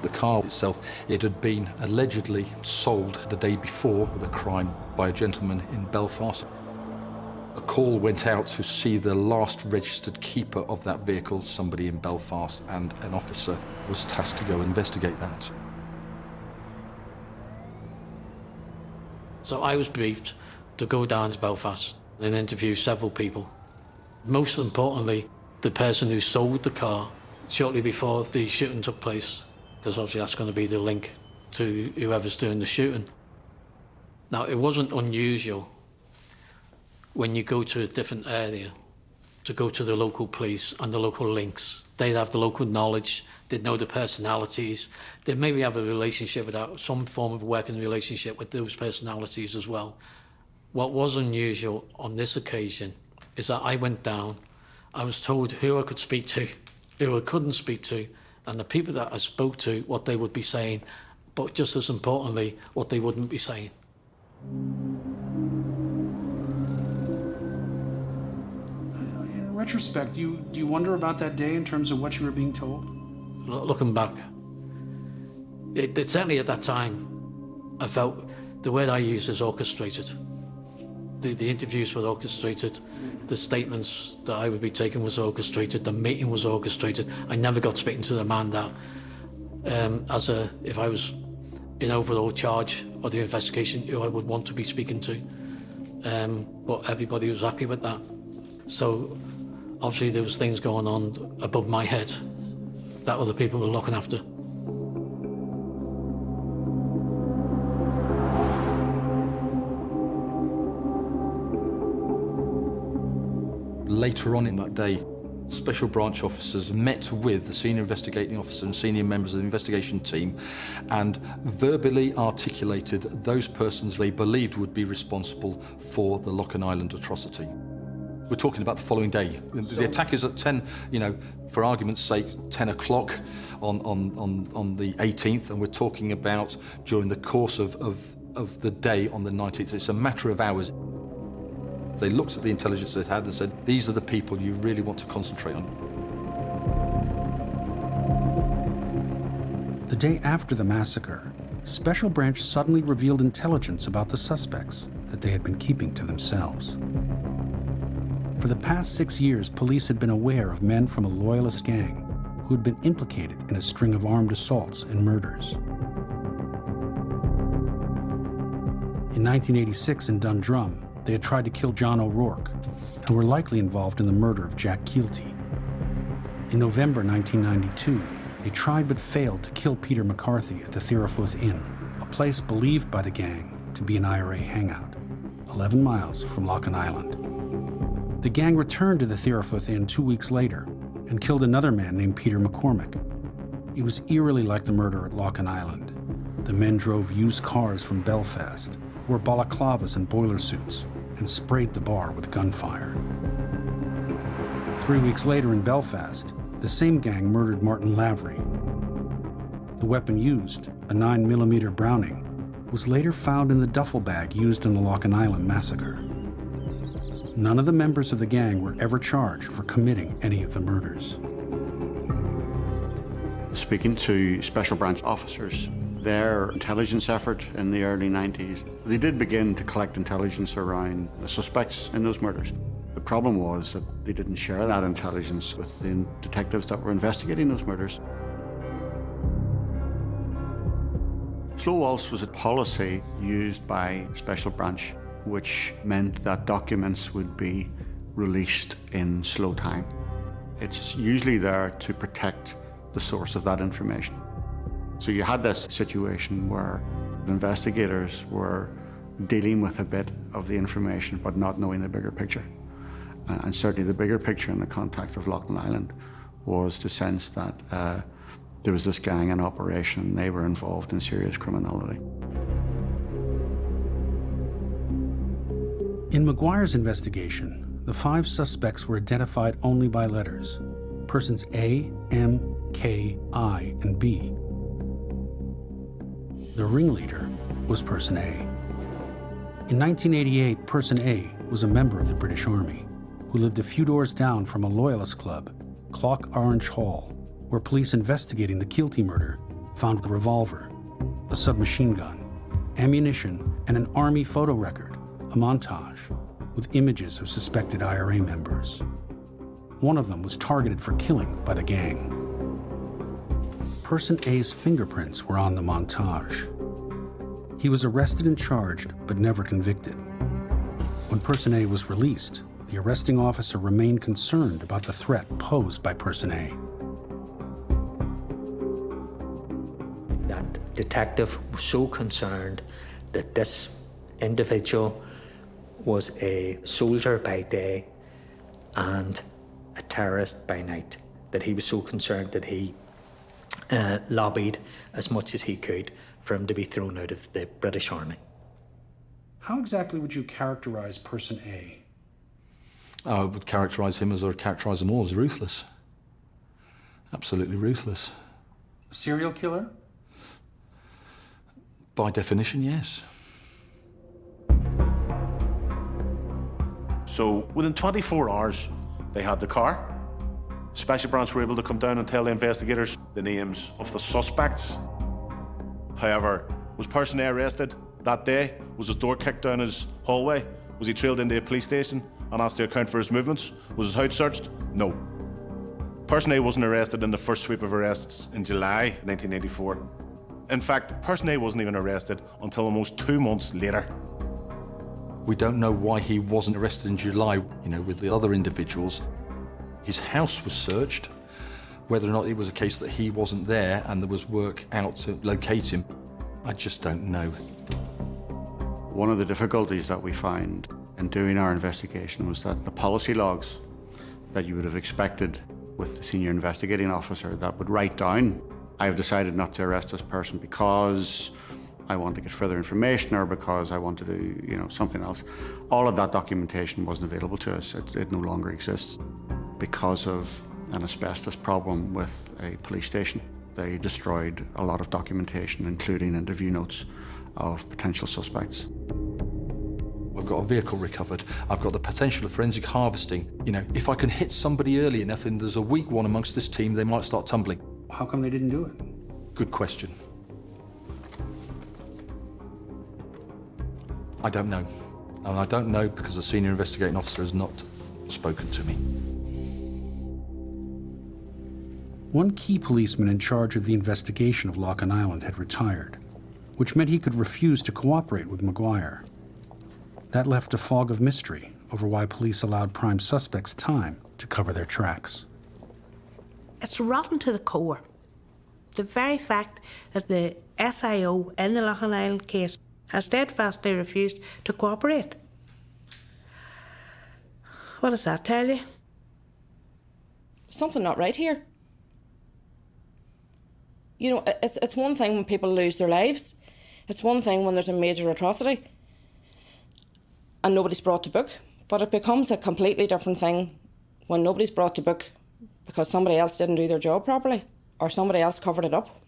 The car itself, it had been allegedly sold the day before the crime by a gentleman in Belfast. A call went out to see the last registered keeper of that vehicle, somebody in Belfast, and an officer was tasked to go investigate that. So I was briefed to go down to Belfast and interview several people. Most importantly, the person who sold the car shortly before the shooting took place, because obviously that's going to be the link to whoever's doing the shooting. Now, it wasn't unusual when you go to a different area to go to the local police and the local links. They'd have the local knowledge, they'd know the personalities, they'd maybe have a relationship without some form of working relationship with those personalities as well. What was unusual on this occasion is that I went down, I was told who I could speak to, who I couldn't speak to, and the people that I spoke to, what they would be saying, but just as importantly, what they wouldn't be saying. retrospect, do you wonder about that day in terms of what you were being told? Looking back, it certainly at that time, I felt the word I used is orchestrated. The interviews were orchestrated, the statements that I would be taking was orchestrated, the meeting was orchestrated. I never got speaking to the man that, if I was in overall charge of the investigation, who I would want to be speaking to. But everybody was happy with that. So obviously there was things going on above my head that other people were looking after. Later on in that day, special branch officers met with the senior investigating officer and senior members of the investigation team and verbally articulated those persons they believed would be responsible for the Loughinisland atrocity. We're talking about the following day. The attack is at 10, for argument's sake, 10 o'clock on the 18th, and we're talking about during the course of the day on the 19th. It's a matter of hours. They looked at the intelligence they'd had and said, these are the people you really want to concentrate on. The day after the massacre, Special Branch suddenly revealed intelligence about the suspects that they had been keeping to themselves. For the past 6 years, police had been aware of men from a loyalist gang who had been implicated in a string of armed assaults and murders. In 1986 in Dundrum, they had tried to kill John O'Rourke and were likely involved in the murder of Jack Keelty. In November 1992, they tried but failed to kill Peter McCarthy at the Therafoot Inn, a place believed by the gang to be an IRA hangout, 11 miles from Loughinisland. The gang returned to the Therafoot Inn 2 weeks later and killed another man named Peter McCormick. It was eerily like the murder at Loughinisland. The men drove used cars from Belfast, wore balaclavas and boiler suits, and sprayed the bar with gunfire. 3 weeks later in Belfast, the same gang murdered Martin Lavery. The weapon used, a 9mm Browning, was later found in the duffel bag used in the Loughinisland massacre. None of the members of the gang were ever charged for committing any of the murders. Speaking to Special Branch officers, their intelligence effort in the early 90s, they did begin to collect intelligence around the suspects in those murders. The problem was that they didn't share that intelligence with the detectives that were investigating those murders. Slow waltz was a policy used by Special Branch, which meant that documents would be released in slow time. It's usually there to protect the source of that information. So you had this situation where investigators were dealing with a bit of the information but not knowing the bigger picture. And certainly the bigger picture in the context of Loughinisland was the sense that there was this gang in operation and they were involved in serious criminality. In McGuire's investigation, the 5 suspects were identified only by letters, persons A, M, K, I, and B. The ringleader was Person A. In 1988, Person A was a member of the British Army who lived a few doors down from a loyalist club, Clock Orange Hall, where police investigating the Keelty murder found a revolver, a submachine gun, ammunition, and an army photo record, a montage, with images of suspected IRA members. One of them was targeted for killing by the gang. Person A's fingerprints were on the montage. He was arrested and charged, but never convicted. When Person A was released, the arresting officer remained concerned about the threat posed by Person A. That detective was so concerned that this individual was a soldier by day and a terrorist by night, that he was so concerned that he lobbied as much as he could for him to be thrown out of the British Army. How exactly would you characterize Person A? I would characterise him as I would characterise them all, as ruthless. Absolutely ruthless. Serial killer? By definition, yes. So within 24 hours, They had the car. Special branch were able to come down and tell the investigators the names of the suspects. However, was person A arrested that day? Was his door kicked down his hallway? Was he trailed into a police station and asked to account for his movements? Was his house searched? No. Person A wasn't arrested in the first sweep of arrests in July 1984. In fact, person A wasn't even arrested until almost 2 months later. We don't know why he wasn't arrested in July, with the other individuals. His house was searched. Whether or not it was a case that he wasn't there and there was work out to locate him, I just don't know. One of the difficulties that we found in doing our investigation was that the policy logs that you would have expected with the senior investigating officer that would write down, I have decided not to arrest this person because I want to get further information or because I want to do, something else. All of that documentation wasn't available to us. It no longer exists because of an asbestos problem with a police station. They destroyed a lot of documentation, including interview notes of potential suspects. I've got a vehicle recovered. I've got the potential of forensic harvesting. If I can hit somebody early enough and there's a weak one amongst this team, they might start tumbling. How come they didn't do it? Good question. I don't know. And I don't know because the senior investigating officer has not spoken to me. One key policeman in charge of the investigation of Loughinisland had retired, which meant he could refuse to cooperate with Maguire. That left a fog of mystery over why police allowed prime suspects time to cover their tracks. It's rotten to the core. The very fact that the SIO in the Loughinisland case has steadfastly refused to cooperate. What does that tell you? Something not right here. It's one thing when people lose their lives. It's one thing when there's a major atrocity and nobody's brought to book. But it becomes a completely different thing when nobody's brought to book because somebody else didn't do their job properly or somebody else covered it up.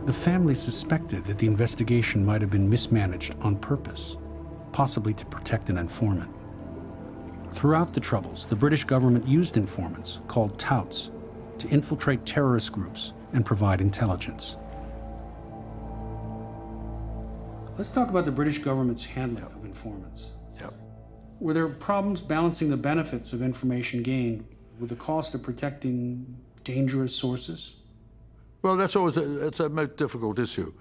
The family suspected that the investigation might have been mismanaged on purpose, possibly to protect an informant. Throughout the Troubles, the British government used informants, called touts, to infiltrate terrorist groups and provide intelligence. Let's talk about the British government's handling of informants. Were there problems balancing the benefits of information gained with the cost of protecting dangerous sources? Well, that's always it's a most difficult issue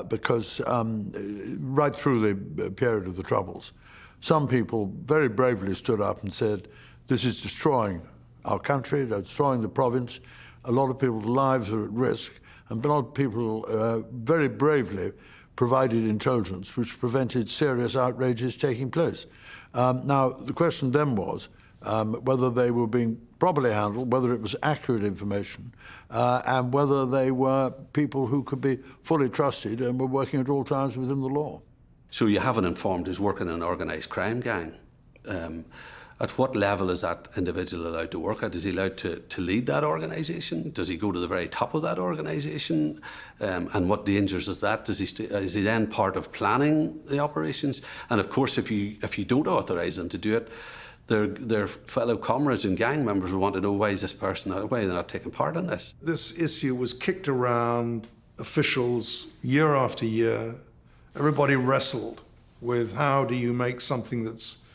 because right through the period of the Troubles, some people very bravely stood up and said, this is destroying our country, destroying the province. A lot of people's lives are at risk, and a lot of people very bravely provided intelligence which prevented serious outrages taking place. Now, the question then was whether they were being properly handled, whether it was accurate information, and whether they were people who could be fully trusted and were working at all times within the law. So you have an informant who's working in an organised crime gang. At what level is that individual allowed to work at? Is he allowed to lead that organisation? Does he go to the very top of that organisation? And what dangers is that? Is he then part of planning the operations? And of course, if you don't authorise them to do it, their fellow comrades and gang members will want to know, why is this person not, why are they not taking part in this? This issue was kicked around officials year after year. Everybody wrestled with how do you make something that's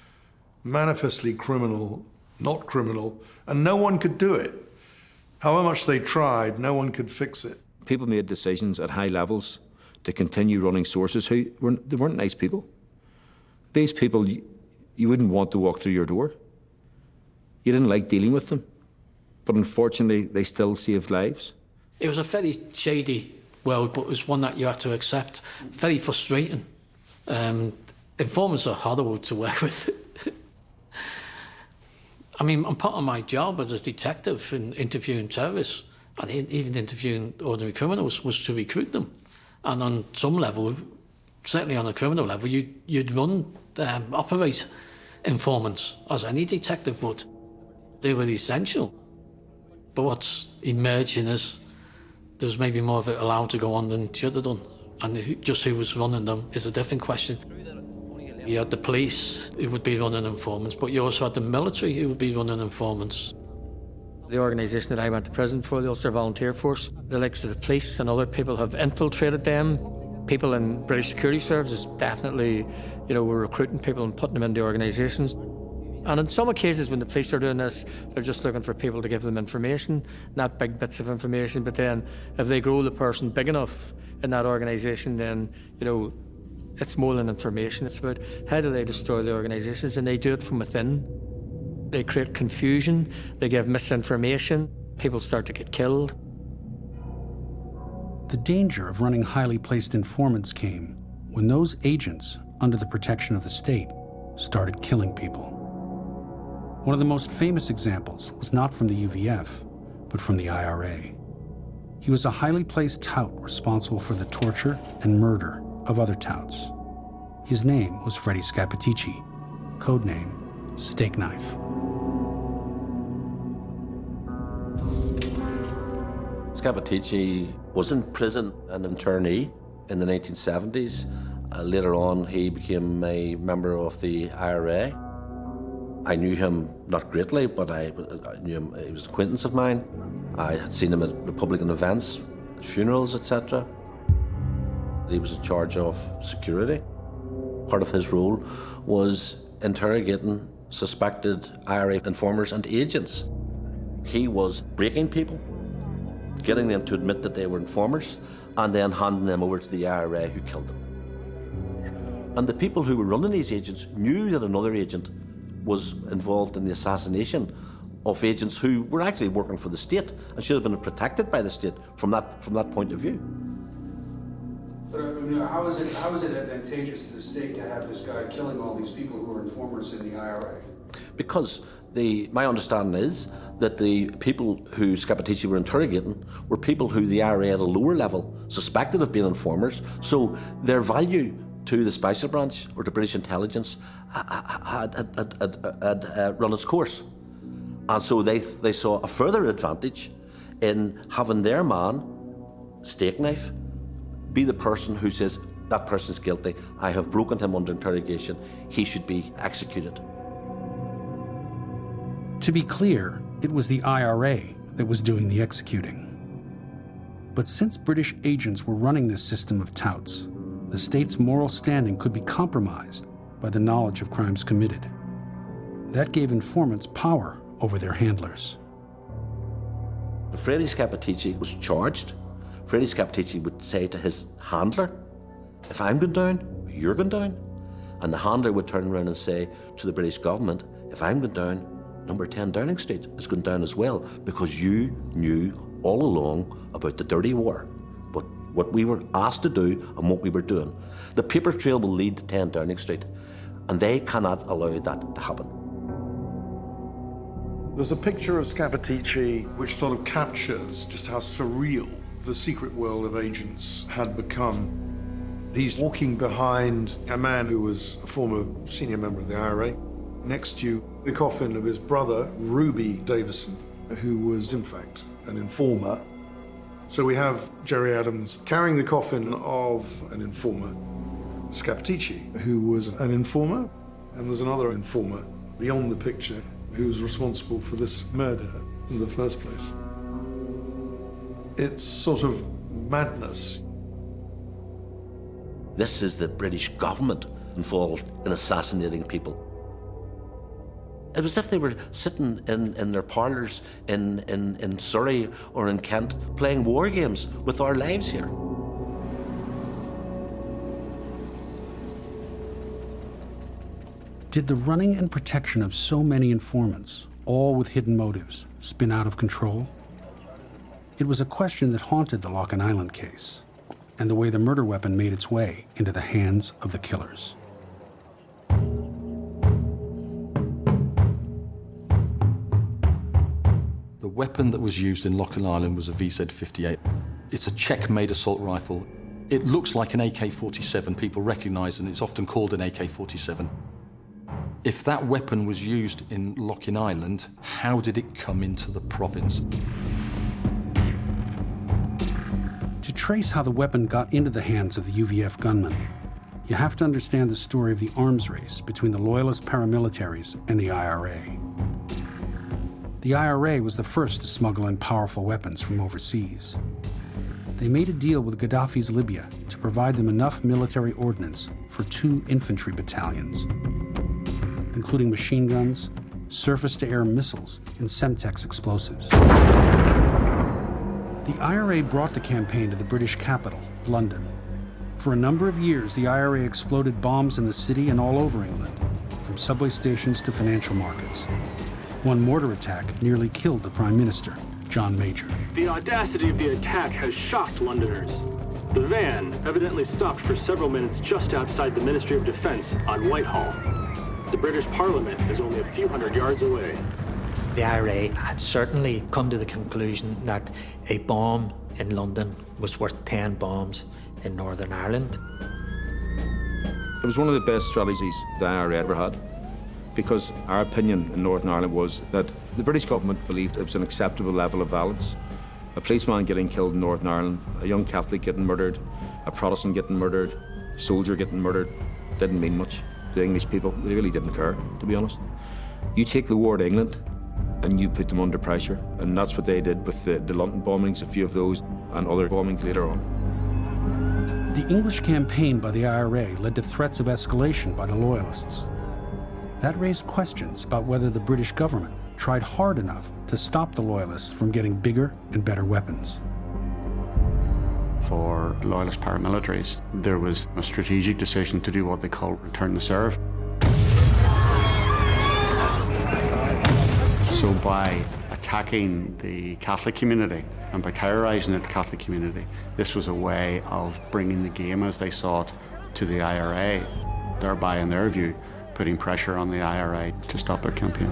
manifestly criminal, not criminal, and no one could do it. However much they tried, no one could fix it. People made decisions at high levels to continue running sources who weren't nice people. These people, you wouldn't want to walk through your door. You didn't like dealing with them, but unfortunately, they still saved lives. It was a very shady world, but it was one that you had to accept. Very frustrating. Informants are horrible to work with. I mean, I'm part of my job as a detective in interviewing terrorists. And even interviewing ordinary criminals was to recruit them. And on some level, certainly on a criminal level, you'd operate informants, as any detective would. They were essential. But what's emerging is there's maybe more of it allowed to go on than it should have done. And just who was running them is a different question. You had the police who would be running informants, but you also had the military who would be running informants. The organisation that I went to prison for, the Ulster Volunteer Force, the likes of the police and other people have infiltrated them. People in British security services definitely, were recruiting people and putting them into organisations. And in some cases when the police are doing this, they're just looking for people to give them information, not big bits of information, but then if they grow the person big enough in that organisation, then, it's more than information. It's about how do they destroy the organisations, and they do it from within. They create confusion, they give misinformation, people start to get killed. The danger of running highly placed informants came when those agents, under the protection of the state, started killing people. One of the most famous examples was not from the UVF, but from the IRA. He was a highly placed tout responsible for the torture and murder of other touts. His name was Freddie Scappaticci, codename Steak Knife. Scappaticci was in prison, an internee in the 1970s. Later on, he became a member of the IRA. I knew him not greatly, but I knew him, he was an acquaintance of mine. I had seen him at Republican events, funerals, etc. He was in charge of security. Part of his role was interrogating suspected IRA informers and agents. He was breaking people, getting them to admit that they were informers, and then handing them over to the IRA who killed them. And the people who were running these agents knew that another agent was involved in the assassination of agents who were actually working for the state and should have been protected by the state from that point of view. But how is it advantageous to the state to have this guy killing all these people who are informers in the IRA? Because my understanding is that the people who Scappaticci were interrogating were people who the IRA at a lower level suspected of being informers, so their value to the special branch or to British intelligence had run its course. And so they saw a further advantage in having their man, Steak Knife, be the person who says, that person's guilty, I have broken him under interrogation, he should be executed. To be clear, it was the IRA that was doing the executing. But since British agents were running this system of touts, the state's moral standing could be compromised by the knowledge of crimes committed. That gave informants power over their handlers. Freddie Scappaticci was charged. Freddie Scappaticci would say to his handler, if I'm going down, you're going down. And the handler would turn around and say to the British government, if I'm going down, number 10 Downing Street is going down as well, because you knew all along about the dirty war, but what we were asked to do and what we were doing. The paper trail will lead to 10 Downing Street, and they cannot allow that to happen. There's a picture of Scappaticci which sort of captures just how surreal the secret world of agents had become. He's walking behind a man who was a former senior member of the IRA. Next to you, the coffin of his brother, Ruby Davison, who was in fact an informer. So we have Gerry Adams carrying the coffin of an informer, Scappaticci, who was an informer, and there's another informer beyond the picture who was responsible for this murder in the first place. It's sort of madness. This is the British government involved in assassinating people. It was as if they were sitting in their parlours in Surrey or in Kent playing war games with our lives here. Did the running and protection of so many informants, all with hidden motives, spin out of control? It was a question that haunted the Loughinisland case and the way the murder weapon made its way into the hands of the killers. The weapon that was used in Loughinisland was a VZ-58. It's a Czech-made assault rifle. It looks like an AK-47. People recognise, and it's often called an AK-47. If that weapon was used in Loughinisland, how did it come into the province? To trace how the weapon got into the hands of the UVF gunmen, you have to understand the story of the arms race between the Loyalist paramilitaries and the IRA. The IRA was the first to smuggle in powerful weapons from overseas. They made a deal with Gaddafi's Libya to provide them enough military ordnance for 2 infantry battalions, including machine guns, surface-to-air missiles, and Semtex explosives. The IRA brought the campaign to the British capital, London. For a number of years, the IRA exploded bombs in the city and all over England, from subway stations to financial markets. One mortar attack nearly killed the Prime Minister, John Major. The audacity of the attack has shocked Londoners. The van evidently stopped for several minutes just outside the Ministry of Defence on Whitehall. The British Parliament is only a few hundred yards away. The IRA had certainly come to the conclusion that a bomb in London was worth 10 bombs in Northern Ireland. It was one of the best strategies the IRA ever had, because our opinion in Northern Ireland was that the British government believed it was an acceptable level of violence. A policeman getting killed in Northern Ireland, a young Catholic getting murdered, a Protestant getting murdered, a soldier getting murdered, didn't mean much. The English people, they really didn't care, to be honest. You take the war to England and you put them under pressure, and that's what they did with the London bombings, a few of those, and other bombings later on. The English campaign by the IRA led to threats of escalation by the Loyalists. That raised questions about whether the British government tried hard enough to stop the Loyalists from getting bigger and better weapons. For Loyalist paramilitaries, there was a strategic decision to do what they call return to serve. So by attacking the Catholic community and by terrorising the Catholic community, this was a way of bringing the game as they saw it to the IRA, thereby, in their view, putting pressure on the IRA to stop their campaign.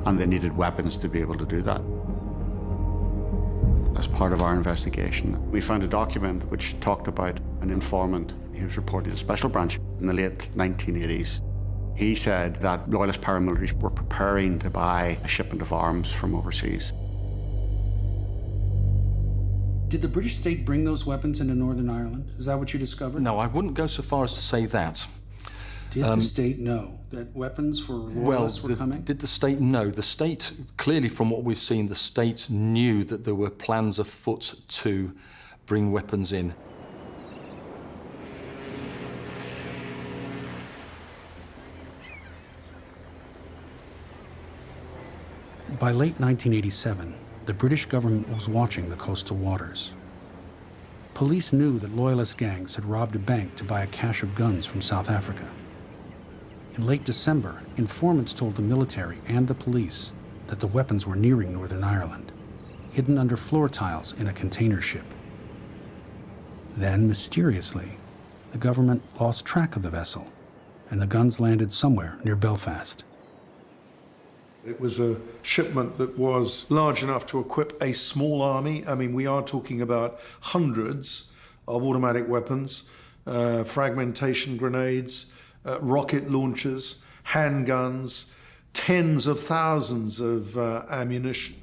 And they needed weapons to be able to do that. As part of our investigation, we found a document which talked about an informant. He was reporting to Special Branch in the late 1980s. He said that Loyalist paramilitaries were preparing to buy a shipment of arms from overseas. Did the British state bring those weapons into Northern Ireland? Is that what you discovered? No, I wouldn't go so far as to say that. Did the state know that weapons for Loyalists were coming? Did the state know? The state, clearly from what we've seen, the state knew that there were plans afoot to bring weapons in. By late 1987, the British government was watching the coastal waters. Police knew that Loyalist gangs had robbed a bank to buy a cache of guns from South Africa. In late December, informants told the military and the police that the weapons were nearing Northern Ireland, hidden under floor tiles in a container ship. Then, mysteriously, the government lost track of the vessel, and the guns landed somewhere near Belfast. It was a shipment that was large enough to equip a small army. I mean, we are talking about hundreds of automatic weapons, fragmentation grenades, rocket launchers, handguns, tens of thousands of ammunition.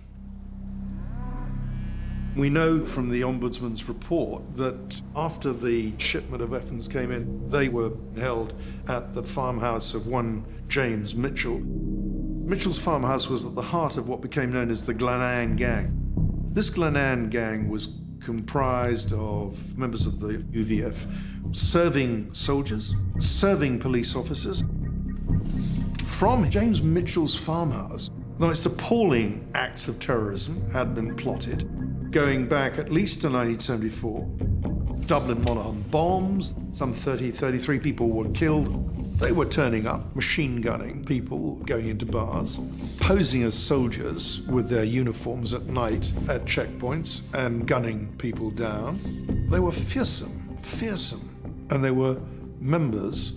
We know from the Ombudsman's report that after the shipment of weapons came in, they were held at the farmhouse of one James Mitchell. Mitchell's farmhouse was at the heart of what became known as the Glenanne Gang. This Glenanne Gang was comprised of members of the UVF, serving soldiers, serving police officers. From James Mitchell's farmhouse, the most appalling acts of terrorism had been plotted, going back at least to 1974. Dublin Monaghan bombs, some 33 people were killed. They were turning up, machine gunning people going into bars, posing as soldiers with their uniforms at night at checkpoints and gunning people down. They were fearsome, and they were members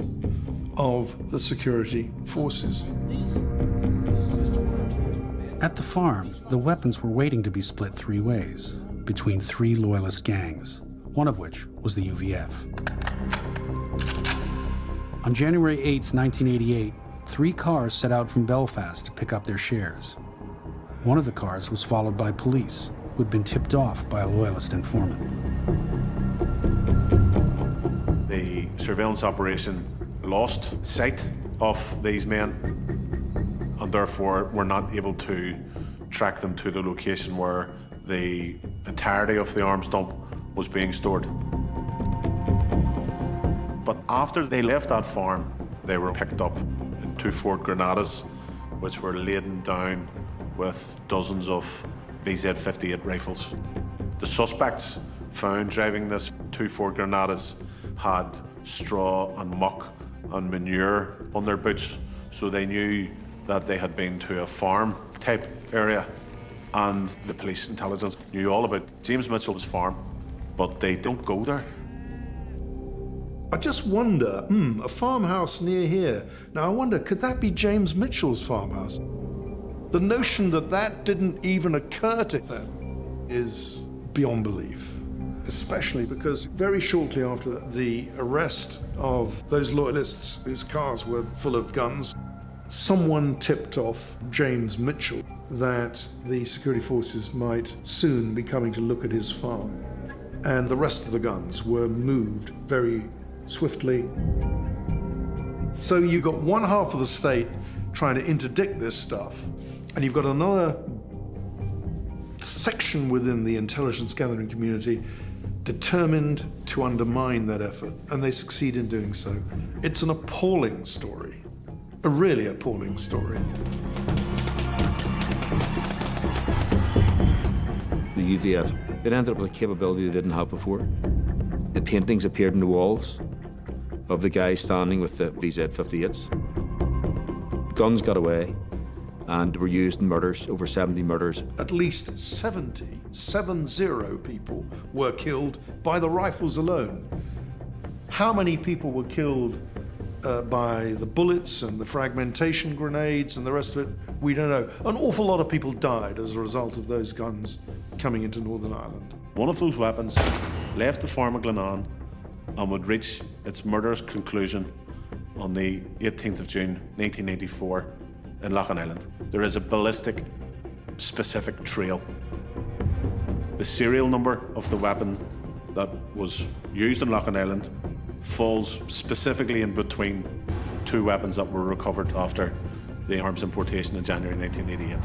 of the security forces. At the farm, the weapons were waiting to be split 3 ways, between 3 loyalist gangs, one of which was the UVF. On January 8, 1988, 3 cars set out from Belfast to pick up their shares. One of the cars was followed by police, who had been tipped off by a loyalist informant. The surveillance operation lost sight of these men and therefore were not able to track them to the location where the entirety of the arms dump was being stored. But after they left that farm, they were picked up in 2 Ford Grenadas, which were laden down with dozens of VZ-58 rifles. The suspects found driving this 2 Ford Grenadas had straw and muck and manure on their boots, so they knew that they had been to a farm type area, and the police intelligence knew all about James Mitchell's farm, but they don't go there. I just wonder, a farmhouse near here. Now I wonder, could that be James Mitchell's farmhouse? The notion that that didn't even occur to them is beyond belief. Especially because very shortly after the arrest of those loyalists whose cars were full of guns, someone tipped off James Mitchell that the security forces might soon be coming to look at his farm. And the rest of the guns were moved very swiftly. So you've got one half of the state trying to interdict this stuff, and you've got another section within the intelligence gathering community determined to undermine that effort, and they succeed in doing so. It's an appalling story, a really appalling story. The UVF, it ended up with a capability they didn't have before. The paintings appeared on the walls of the guy standing with the VZ-58s. Guns got away and were used in murders, over 70 murders. At least 70 people were killed by the rifles alone. How many people were killed by the bullets and the fragmentation grenades and the rest of it, we don't know. An awful lot of people died as a result of those guns coming into Northern Ireland. One of those weapons left the farm of Glenanne and would reach its murderous conclusion on the 18th of June 1984 in Loughinisland. There is a ballistic specific trail. The serial number of the weapon that was used in Loughinisland falls specifically in between 2 weapons that were recovered after the arms importation in January 1988.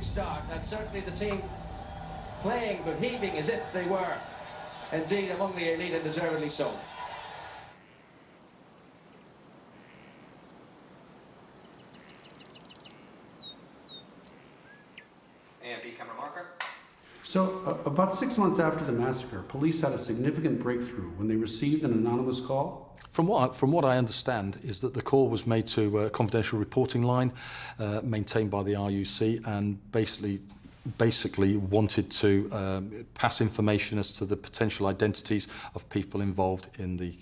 Start. That's certainly the team playing but heaving as if they were indeed among the elite and deservedly so. AFE camera marker. So, about 6 months after the massacre, police had a significant breakthrough when they received an anonymous call. From what I understand is that the call was made to a confidential reporting line maintained by the RUC, and basically wanted to pass information as to the potential identities of people involved in the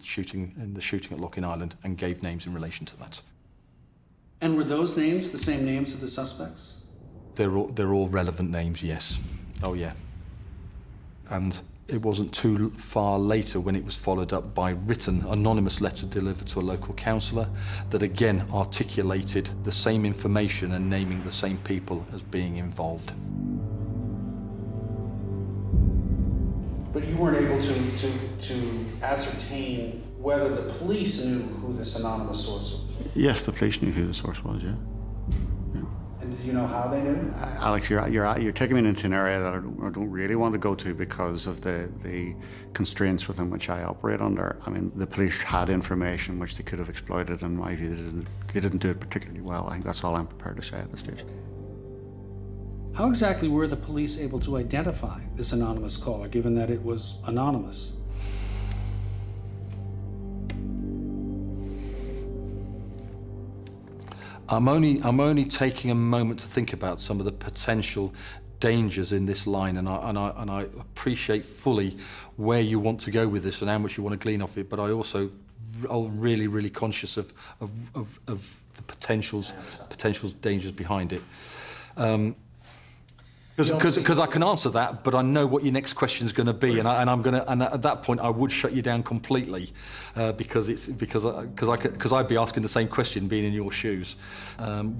shooting at Loughinisland, and gave names in relation to that. And were those names the same names of the suspects? They're all relevant names, yes. Oh yeah. And it wasn't too far later when it was followed up by written anonymous letter delivered to a local councillor that again articulated the same information and naming the same people as being involved. But you weren't able to ascertain whether the police knew who this anonymous source was? Yes, the police knew who the source was, yeah. And do you know how they knew? Alex, you're taking me into an area that I don't really want to go to because of the constraints within which I operate under. I mean, the police had information which they could have exploited. In my view, they didn't do it particularly well. I think that's all I'm prepared to say at this stage. How exactly were the police able to identify this anonymous caller, given that it was anonymous? I'm only taking a moment to think about some of the potential dangers in this line, and I appreciate fully where you want to go with this and how much you want to glean off it. But I also am really conscious of the potential dangers behind it. Because I can answer that, but I know what your next question is going to be, and at that point I would shut you down completely, because I'd be asking the same question, being in your shoes.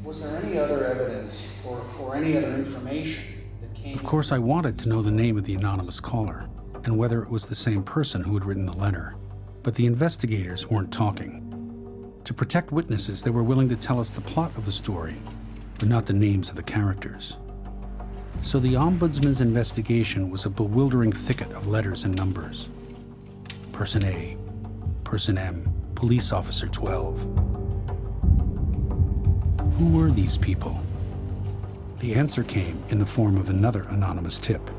Was there any other evidence or any other information that came? Of course, I wanted to know the name of the anonymous caller and whether it was the same person who had written the letter, but the investigators weren't talking. To protect witnesses, they were willing to tell us the plot of the story, but not the names of the characters. So the Ombudsman's investigation was a bewildering thicket of letters and numbers. Person A, Person M, Police Officer 12. Who were these people? The answer came in the form of another anonymous tip.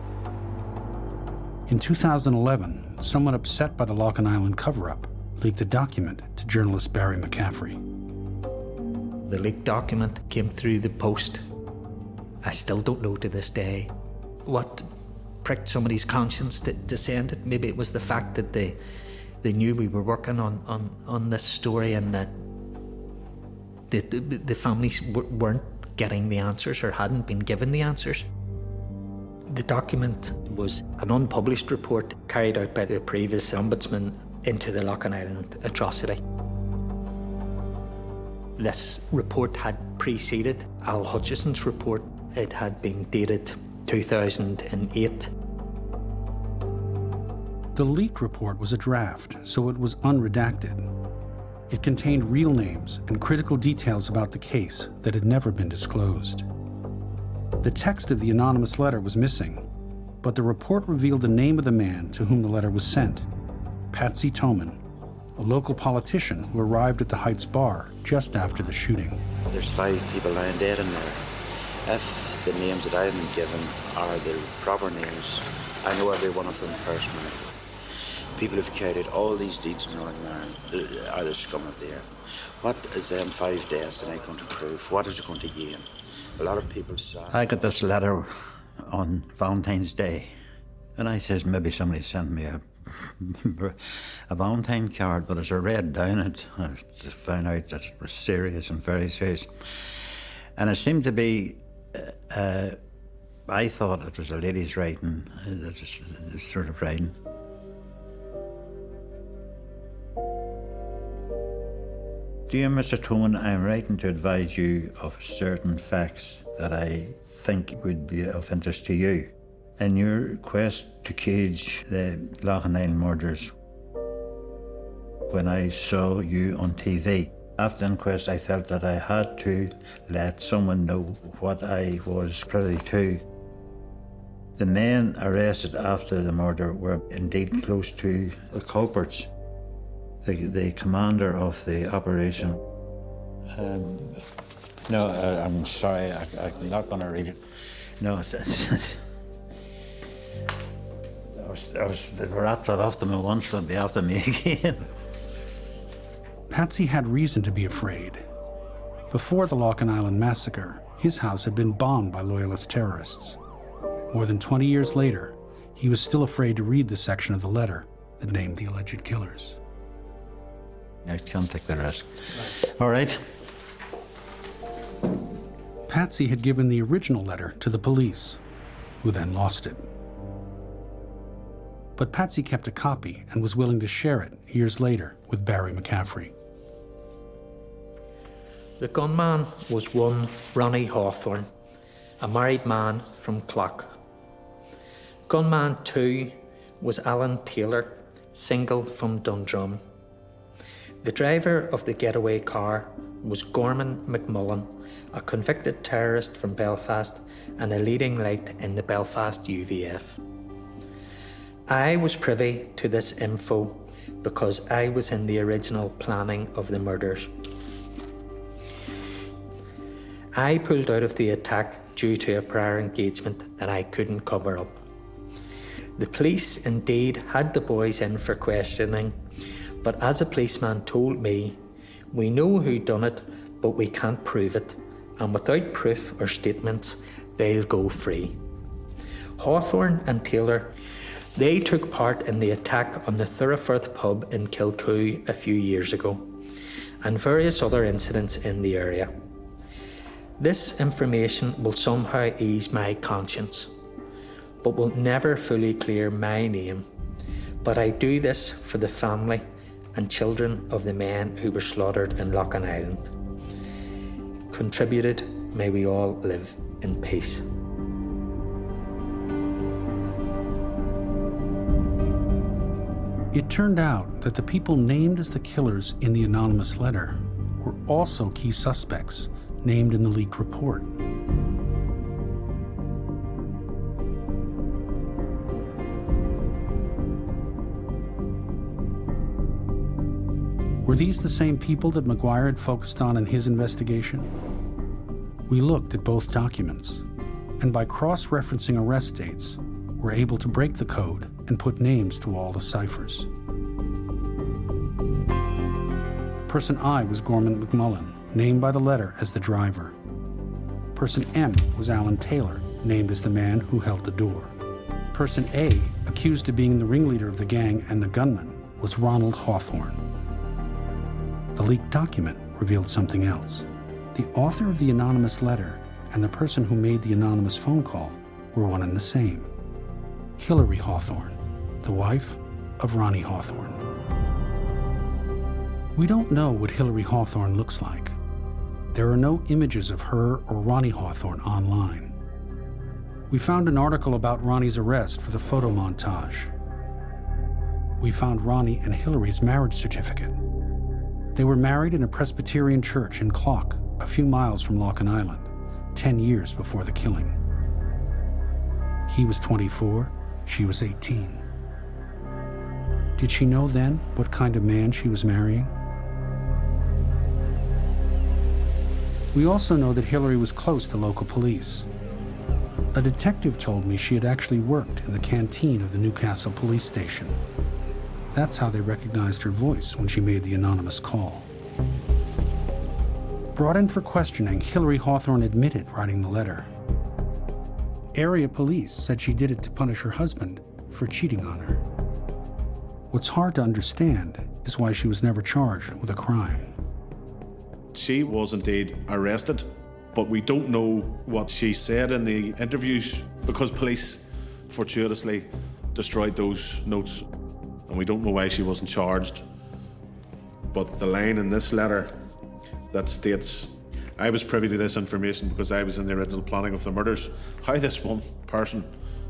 In 2011, someone upset by the Loughinisland cover-up leaked a document to journalist Barry McCaffrey. The leaked document came through the post. I still don't know to this day what pricked somebody's conscience to send it. Maybe it was the fact that they knew we were working on this story, and that the families weren't getting the answers or hadn't been given the answers. The document was an unpublished report carried out by the previous ombudsman into the Loughinisland atrocity. This report had preceded Al Hutchison's report. It had been dated 2008. The leaked report was a draft, so it was unredacted. It contained real names and critical details about the case that had never been disclosed. The text of the anonymous letter was missing, but the report revealed the name of the man to whom the letter was sent, Patsy Toman, a local politician who arrived at the Heights bar just after the shooting. There's 5 people lying dead in there. If the names that I've been given are the proper names, I know every one of them personally. People who've carried out all these deeds in Northern Ireland are the scum of the earth. What is them 5 deaths tonight going to prove? What is it going to gain? A lot of people saw. I got this letter on Valentine's Day, and I says maybe somebody sent me a Valentine card, but as I read down it, I found out that it was serious and very serious. And it seemed to be, I thought it was a lady's writing, this sort of writing. Dear Mr. Toman, I am writing to advise you of certain facts that I think would be of interest to you. In your quest to cage the Loughinisland murders, when I saw you on TV, after the inquest, I felt that I had to let someone know what I was privy to. The men arrested after the murder were indeed close to the culprits. The commander of the operation. No, I'm sorry, I'm not going to read it. No, they were after me once, they'll be after me again. Patsy had reason to be afraid. Before the Loughinisland massacre, his house had been bombed by loyalist terrorists. More than 20 years later, he was still afraid to read the section of the letter that named the alleged killers. I can't take the risk. All right. Patsy had given the original letter to the police, who then lost it. But Patsy kept a copy and was willing to share it years later with Barry McCaffrey. The gunman was one Ronnie Hawthorne, a married man from Clough. Gunman 2 was Alan Taylor, single from Dundrum. The driver of the getaway car was Gorman McMullen, a convicted terrorist from Belfast and a leading light in the Belfast UVF. I was privy to this info because I was in the original planning of the murders. I pulled out of the attack due to a prior engagement that I couldn't cover up. The police indeed had the boys in for questioning, but as a policeman told me, we know who done it, but we can't prove it, and without proof or statements, they'll go free. Hawthorne and Taylor, they took part in the attack on the Thurifirth pub in Kilcoo a few years ago, and various other incidents in the area. This information will somehow ease my conscience, but will never fully clear my name. But I do this for the family and children of the men who were slaughtered in Loughinisland. Contributed, may we all live in peace. It turned out that the people named as the killers in the anonymous letter were also key suspects named in the leaked report. Were these the same people that McGuire had focused on in his investigation? We looked at both documents, and by cross-referencing arrest dates, were able to break the code and put names to all the ciphers. Person I was Gorman McMullen, named by the letter as the driver. Person M was Alan Taylor, named as the man who held the door. Person A, accused of being the ringleader of the gang and the gunman, was Ronald Hawthorne. The leaked document revealed something else. The author of the anonymous letter and the person who made the anonymous phone call were one and the same. Hilary Hawthorne, the wife of Ronnie Hawthorne. We don't know what Hilary Hawthorne looks like. There are no images of her or Ronnie Hawthorne online. We found an article about Ronnie's arrest for the photo montage. We found Ronnie and Hilary's marriage certificate. They were married in a Presbyterian church in Clough, a few miles from Loughinisland, 10 years before the killing. He was 24, she was 18. Did she know then what kind of man she was marrying? We also know that Hilary was close to local police. A detective told me she had actually worked in the canteen of the Newcastle police station. That's how they recognized her voice when she made the anonymous call. Brought in for questioning, Hilary Hawthorne admitted writing the letter. Area police said she did it to punish her husband for cheating on her. What's hard to understand is why she was never charged with a crime. She was indeed arrested, but we don't know what she said in the interviews because police fortuitously destroyed those notes, and we don't know why she wasn't charged. But the line in this letter that states, I was privy to this information because I was in the original planning of the murders, how this one person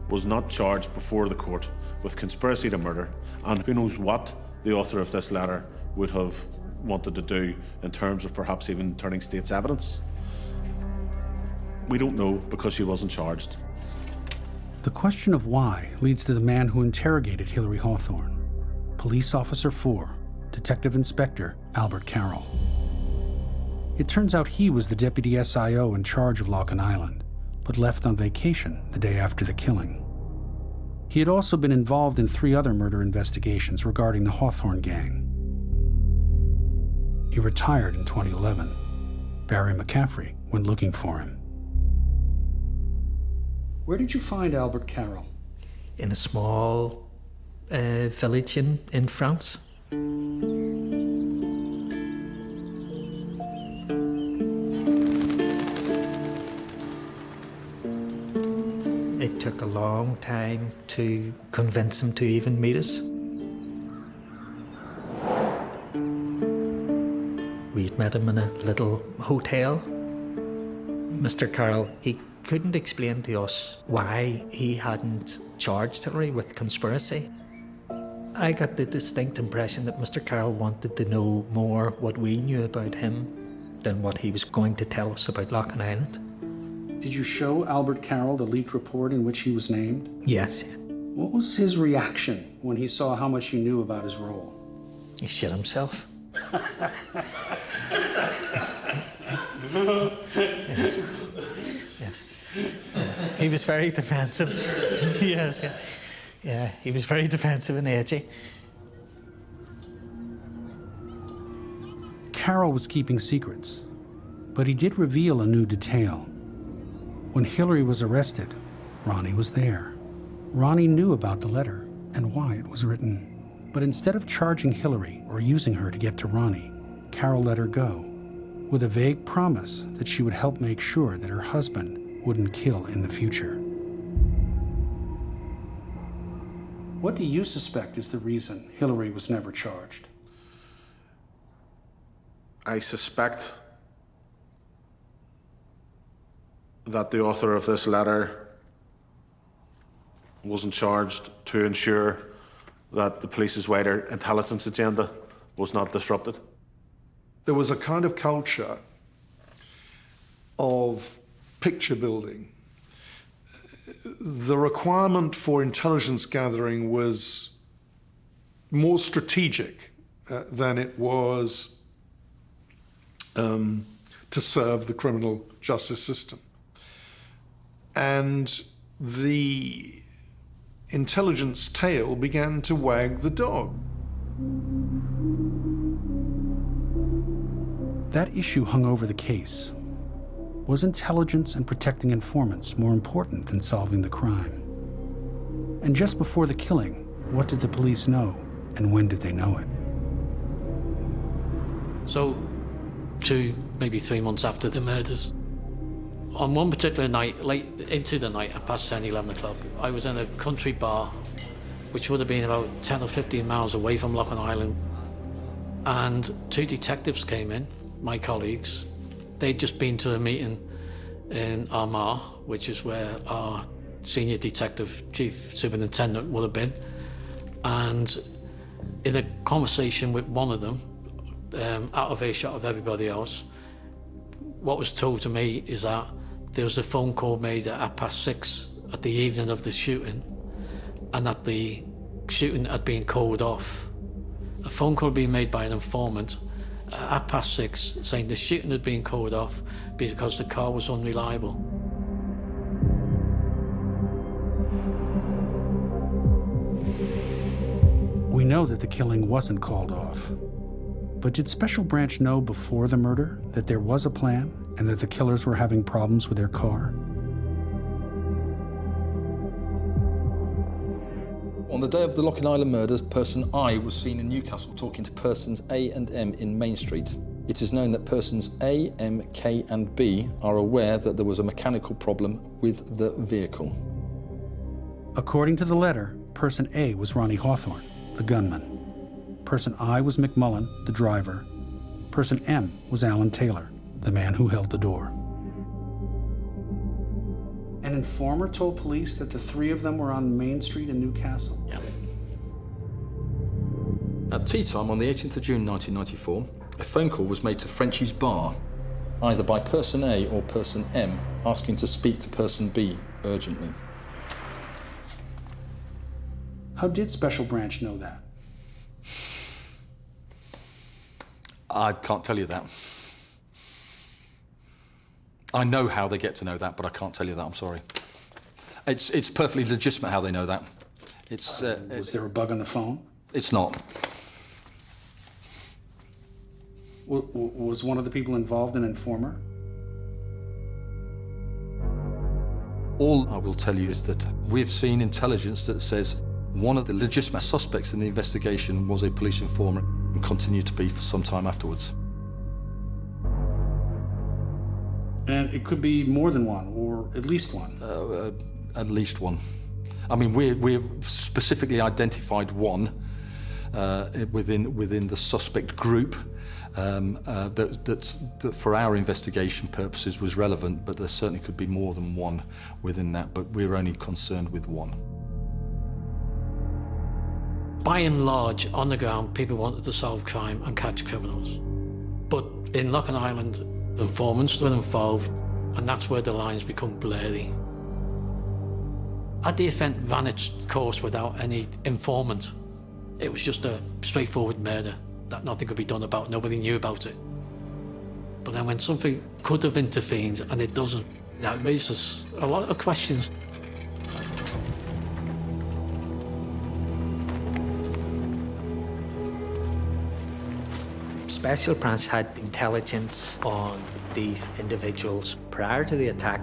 was not charged before the court with conspiracy to murder, and who knows what the author of this letter would have wanted to do in terms of perhaps even turning state's evidence. We don't know because she wasn't charged. The question of why leads to the man who interrogated Hilary Hawthorne, Police Officer 4, Detective Inspector Albert Carroll. It turns out he was the deputy SIO in charge of Loughinisland, but left on vacation the day after the killing. He had also been involved in 3 other murder investigations regarding the Hawthorne gang. He retired in 2011. Barry McCaffrey went looking for him. Where did you find Albert Carroll? In a small village in France. It took a long time to convince him to even meet us. We'd met him in a little hotel. Mr. Carroll, he couldn't explain to us why he hadn't charged Hilary with conspiracy. I got the distinct impression that Mr. Carroll wanted to know more what we knew about him than what he was going to tell us about Loughinisland. Did you show Albert Carroll the leaked report in which he was named? Yes. What was his reaction when he saw how much you knew about his role? He shit himself. Yes. He was very defensive. Yes, yeah. Yeah, he was very defensive and edgy. Carroll was keeping secrets. But he did reveal a new detail. When Hillary was arrested, Ronnie was there. Ronnie knew about the letter and why it was written. But instead of charging Hillary or using her to get to Ronnie, Carol let her go, with a vague promise that she would help make sure that her husband wouldn't kill in the future. What do you suspect is the reason Hillary was never charged? I suspect that the author of this letter wasn't charged to ensure that the police's wider intelligence agenda was not disrupted. There was a kind of culture of picture building. The requirement for intelligence gathering was more strategic than it was to serve the criminal justice system. And the intelligence tail began to wag the dog. That issue hung over the case. Was intelligence and protecting informants more important than solving the crime? And just before the killing, what did the police know, and when did they know it? So, 2, maybe 3 months after the murders, on one particular night, late into the night, at past 10, 11 o'clock, I was in a country bar, which would have been about 10 or 15 miles away from Loughinisland. And 2 detectives came in, my colleagues. They'd just been to a meeting in Armagh, which is where our senior detective, chief superintendent, would have been. And in a conversation with one of them, out of earshot of everybody else, what was told to me is that there was a phone call made at 6:30 at the evening of the shooting, and that the shooting had been called off. A phone call had been made by an informant at 6:30 saying the shooting had been called off because the car was unreliable. We know that the killing wasn't called off. But did Special Branch know before the murder that there was a plan and that the killers were having problems with their car? On the day of the Loughinisland murders, person I was seen in Newcastle talking to persons A and M in Main Street. It is known that persons A, M, K and B are aware that there was a mechanical problem with the vehicle. According to the letter, person A was Ronnie Hawthorne, the gunman. Person I was McMullen, the driver. Person M was Alan Taylor, the man who held the door. An informer told police that the 3 of them were on Main Street in Newcastle? Yeah. At tea time on the 18th of June 1994, a phone call was made to Frenchie's Bar, either by person A or person M, asking to speak to person B urgently. How did Special Branch know that? I can't tell you that. I know how they get to know that, but I can't tell you that, I'm sorry. It's perfectly legitimate how they know that. Was there a bug on the phone? It's not. Was one of the people involved an informer? All I will tell you is that we've seen intelligence that says one of the legitimate suspects in the investigation was a police informant and continued to be for some time afterwards. And it could be more than one, or at least one? At least one. I mean, we've specifically identified one within the suspect group that for our investigation purposes was relevant, but there certainly could be more than one within that, but we're only concerned with one. By and large, on the ground, people wanted to solve crime and catch criminals. But in Loughinisland, informants were involved, and that's where the lines become blurry. Had the event ran its course without any informant, it was just a straightforward murder that nothing could be done about, nobody knew about it. But then when something could have intervened and it doesn't, that raises a lot of questions. special branch had intelligence on these individuals prior to the attack,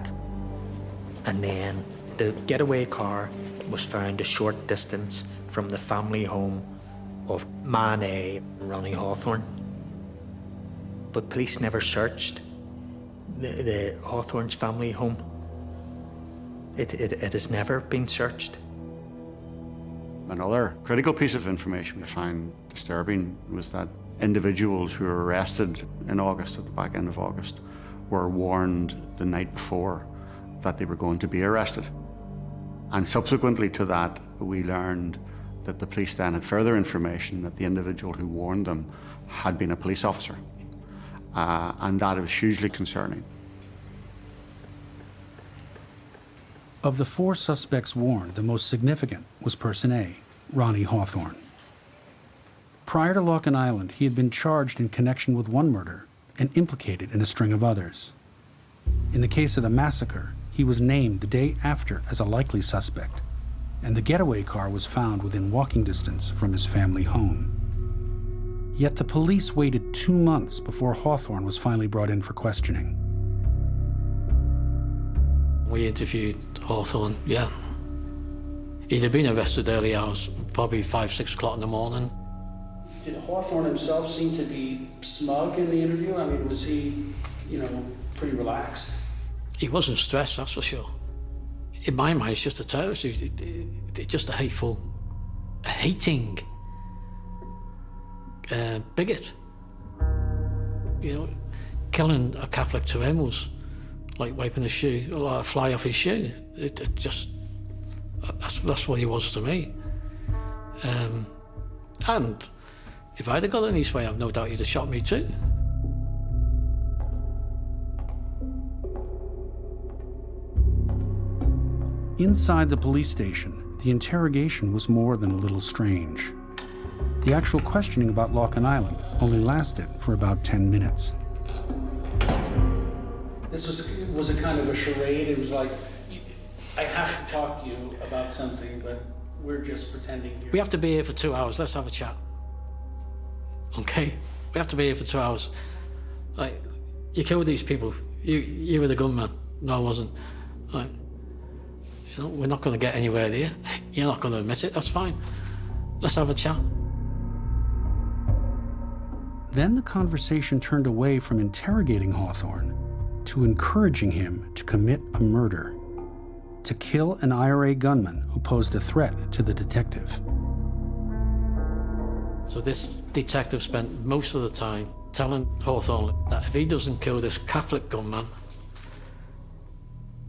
and then the getaway car was found a short distance from the family home of Man A, Ronnie Hawthorne. But police never searched the Hawthorne's family home. It has never been searched. Another critical piece of information we found disturbing was that individuals who were arrested in August, at the back end of August, were warned the night before that they were going to be arrested. And subsequently to that, we learned that the police then had further information that the individual who warned them had been a police officer. And that was hugely concerning. Of the 4 suspects warned, the most significant was Person A, Ronnie Hawthorne. Prior to Loughinisland, he had been charged in connection with one murder and implicated in a string of others. In the case of the massacre, he was named the day after as a likely suspect, and the getaway car was found within walking distance from his family home. Yet the police waited 2 months before Hawthorne was finally brought in for questioning. We interviewed Hawthorne, yeah. He'd have been arrested early hours, probably 5, 6 o'clock in the morning. Did Hawthorne himself seem to be smug in the interview? I mean, was he, pretty relaxed? He wasn't stressed, that's for sure. In my mind, it's just a terrorist. He's just a hating bigot. Killing a Catholic to him was like wiping a fly off his shoe. That's what he was to me. And if I'd have got in his way, I've no doubt he'd have shot me too. Inside the police station, the interrogation was more than a little strange. The actual questioning about Loughinisland only lasted for about 10 minutes. This was a kind of a charade. It was like, I have to talk to you about something, but we're just pretending here. We have to be here for 2 hours. Let's have a chat. Okay? We have to be here for 2 hours. Like, you killed these people. You were the gunman. No, I wasn't. Like, we're not going to get anywhere there. You're not going to admit it. That's fine. Let's have a chat. Then the conversation turned away from interrogating Hawthorne to encouraging him to commit a murder, to kill an IRA gunman who posed a threat to the detective. So this detective spent most of the time telling Hawthorne that if he doesn't kill this Catholic gunman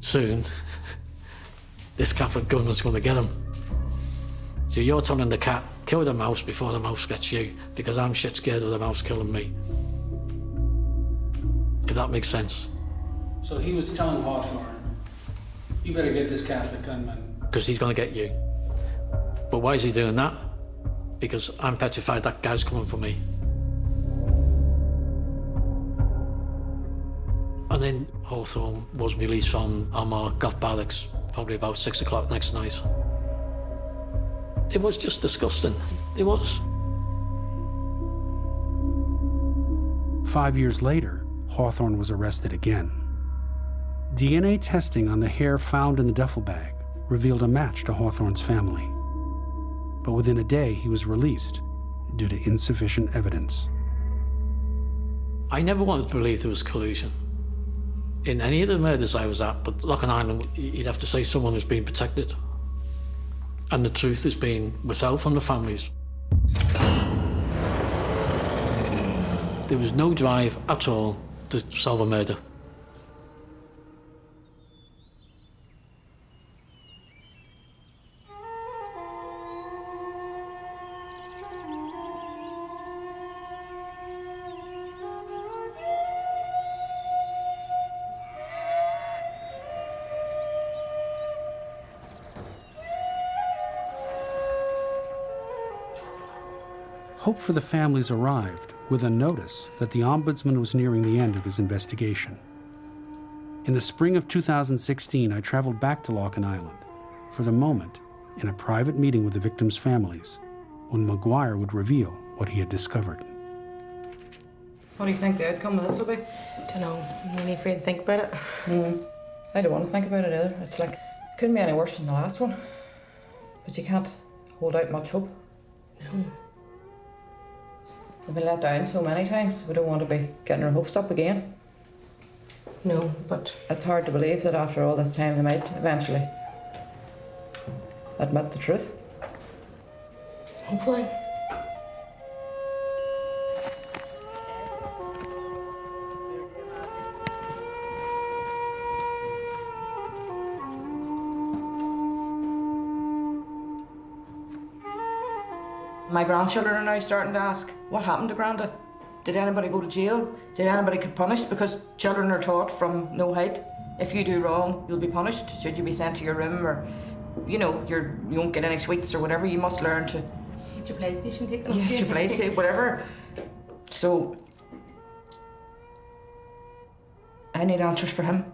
soon, this Catholic gunman's going to get him. So you're telling the cat, kill the mouse before the mouse gets you, because I'm shit scared of the mouse killing me. If that makes sense. So he was telling Hawthorne, you better get this Catholic gunman. Because he's going to get you. But why is he doing that? Because I'm petrified that guy's coming for me. And then Hawthorne was released from Armagh Goth Barracks, probably about 6 o'clock next night. It was just disgusting. It was. 5 years later, Hawthorne was arrested again. DNA testing on the hair found in the duffel bag revealed a match to Hawthorne's family. But within a day, he was released due to insufficient evidence. I never wanted to believe there was collusion in any of the murders I was at, but Loughinisland, you'd have to say someone who's been protected. And the truth is being withheld from the families. There was no drive at all to solve a murder. Hope for the families arrived with a notice that the Ombudsman was nearing the end of his investigation. In the spring of 2016, I traveled back to Loughinisland for the moment in a private meeting with the victims' families when Maguire would reveal what he had discovered. What do you think the outcome of this will be? I don't know. I'm really afraid to think about it. I don't want to think about it either. It's like, it couldn't be any worse than the last one. But you can't hold out much hope. No. We've been let down so many times. We don't want to be getting our hopes up again. No, but... It's hard to believe that after all this time they might eventually admit the truth. Hopefully. My grandchildren are now starting to ask, what happened to Granda? Did anybody go to jail? Did anybody get punished? Because children are taught from no height, if you do wrong, you'll be punished. Should you be sent to your room, or, you know, you won't get any sweets or whatever, you must learn to... Get your PlayStation taken off. Yeah, get your PlayStation, whatever. So, I need answers for him.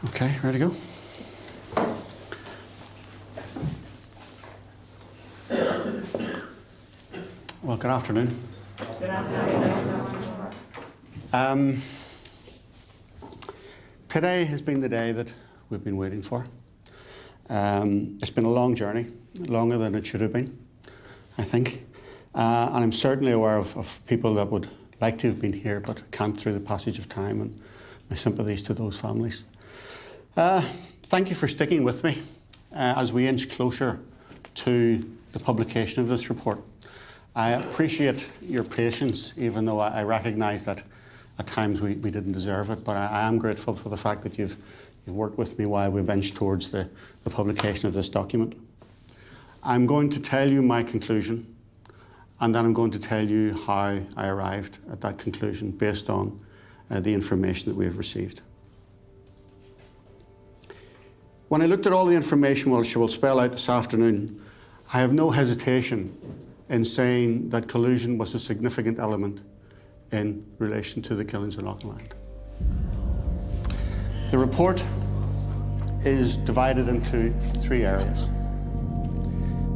Okay, ready to go? Well, good afternoon. Good afternoon. Today has been the day that we've been waiting for. It's been a long journey, longer than it should have been, I think. And I'm certainly aware of people that would like to have been here but can't through the passage of time, and my sympathies to those families. Thank you for sticking with me as we inch closer to the publication of this report. I appreciate your patience, even though I recognise that at times we didn't deserve it, but I am grateful for the fact that you've worked with me while we've inched towards the publication of this document. I'm going to tell you my conclusion, and then I'm going to tell you how I arrived at that conclusion based on the information that we have received. When I looked at all the information which I will spell out this afternoon, I have no hesitation in saying that collusion was a significant element in relation to the killings in Loughinisland. The report is divided into three areas.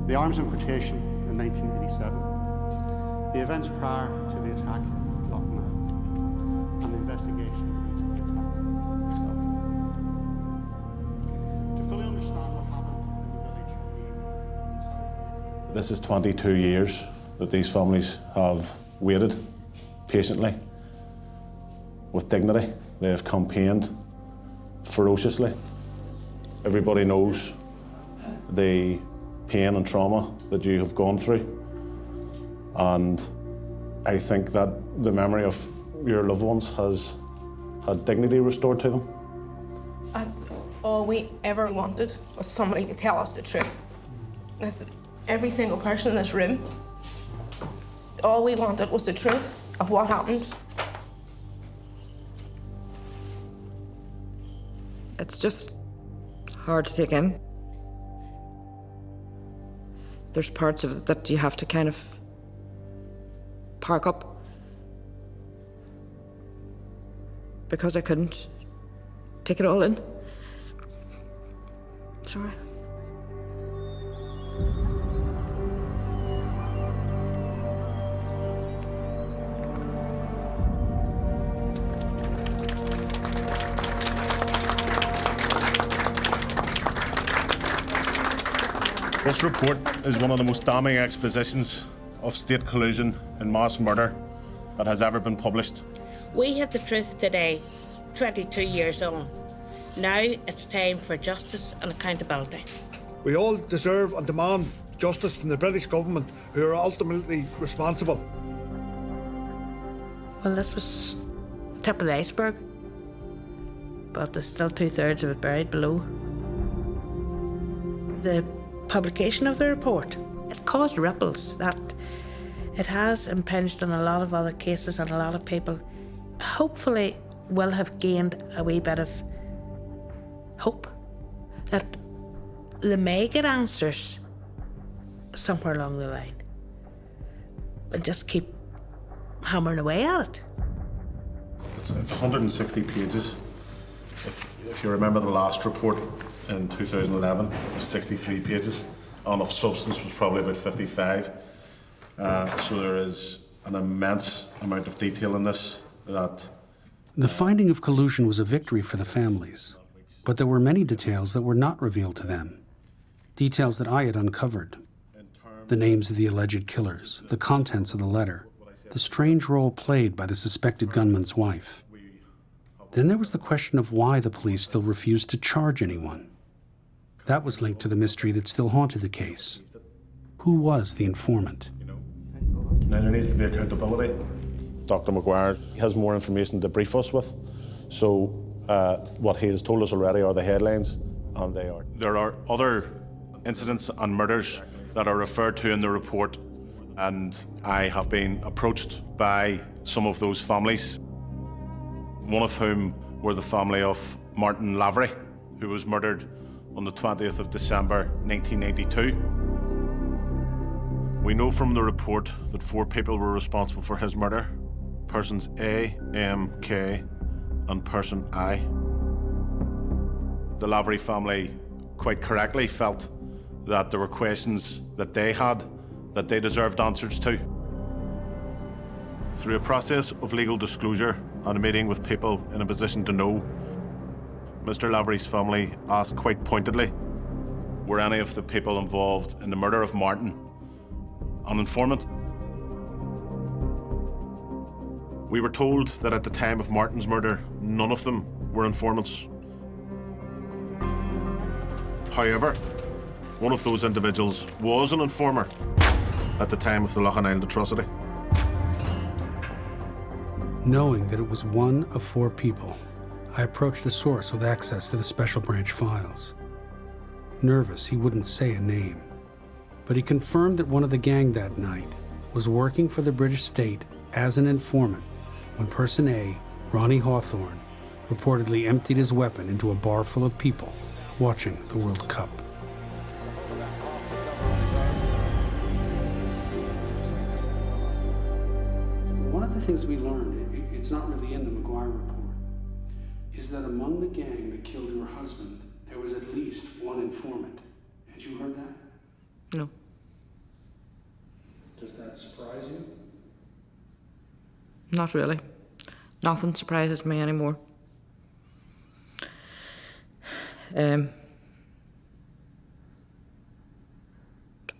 The arms importation in 1987, the events prior to the attack at Loughinisland, and the investigation into the attack itself. To fully understand what happened in the village of This is 22 years that these families have waited patiently, with dignity. They have campaigned ferociously. Everybody knows the pain and trauma that you have gone through. And I think that the memory of your loved ones has had dignity restored to them. That's all we ever wanted, was somebody to tell us the truth. That's every single person in this room. All we wanted was the truth of what happened. It's just hard to take in. There's parts of it that you have to kind of park up because I couldn't take it all in. Sorry. This report is one of the most damning expositions of state collusion and mass murder that has ever been published. We have the truth today, 22 years on. Now it's time for justice and accountability. We all deserve and demand justice from the British government, who are ultimately responsible. Well, this was the tip of the iceberg, but there's still 2/3 of it buried below. The publication of the report, it caused ripples that it has impinged on a lot of other cases, and a lot of people hopefully will have gained a wee bit of hope that they may get answers somewhere along the line, and just keep hammering away at it. It's 160 pages. If you remember the last report in 2011, it was 63 pages, and of substance was probably about 55. So there is an immense amount of detail in this that... The finding of collusion was a victory for the families, but there were many details that were not revealed to them. Details that I had uncovered. The names of the alleged killers, the contents of the letter, the strange role played by the suspected gunman's wife. Then there was the question of why the police still refused to charge anyone. That was linked to the mystery that still haunted the case. Who was the informant? Now there needs to be accountability. Dr. Maguire has more information to brief us with. So what he has told us already are the headlines, and they are. There are other incidents and murders that are referred to in the report, and I have been approached by some of those families, one of whom were the family of Martin Lavery, who was murdered on the 20th of December 1982. We know from the report that 4 people were responsible for his murder: persons A, M, K, and person I. The Lavery family quite correctly felt that there were questions that they had that they deserved answers to. Through a process of legal disclosure and a meeting with people in a position to know, Mr. Lavery's family asked quite pointedly, were any of the people involved in the murder of Martin an informant? We were told that at the time of Martin's murder, none of them were informants. However, one of those individuals was an informer at the time of the Loughinisland atrocity. Knowing that it was one of 4 people, I approached the source with access to the special branch files. Nervous, he wouldn't say a name, but he confirmed that one of the gang that night was working for the British state as an informant when person A, Ronnie Hawthorne, reportedly emptied his weapon into a bar full of people watching the World Cup. One of the things we learned, it's not really in the Maguire report, is that among the gang that killed your husband, there was at least one informant. Had you heard that? No. Does that surprise you? Not really. Nothing surprises me anymore.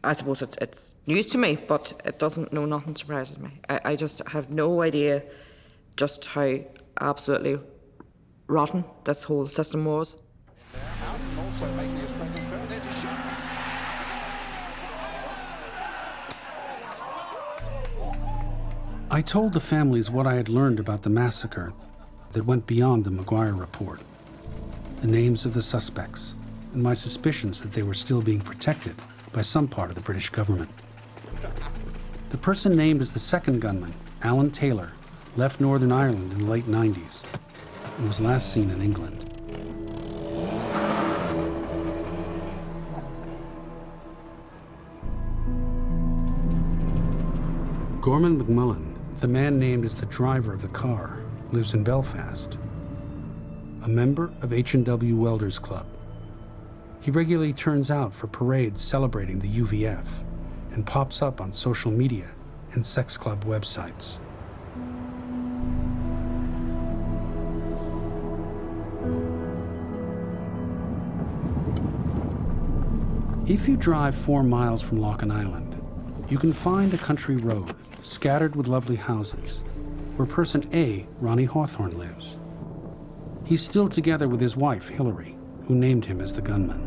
I suppose it's news to me, but it doesn't. No, nothing surprises me. I just have no idea just how absolutely rotten this whole system was. I told the families what I had learned about the massacre that went beyond the Maguire report. The names of the suspects, and my suspicions that they were still being protected by some part of the British government. The person named as the second gunman, Alan Taylor, left Northern Ireland in the late 90s and was last seen in England. Gorman McMullen, the man named as the driver of the car, lives in Belfast, a member of H&W Welders Club. He regularly turns out for parades celebrating the UVF and pops up on social media and sex club websites. If you drive 4 miles from Loughinisland, you can find a country road scattered with lovely houses where person A, Ronnie Hawthorne, lives. He's still together with his wife, Hilary, who named him as the gunman.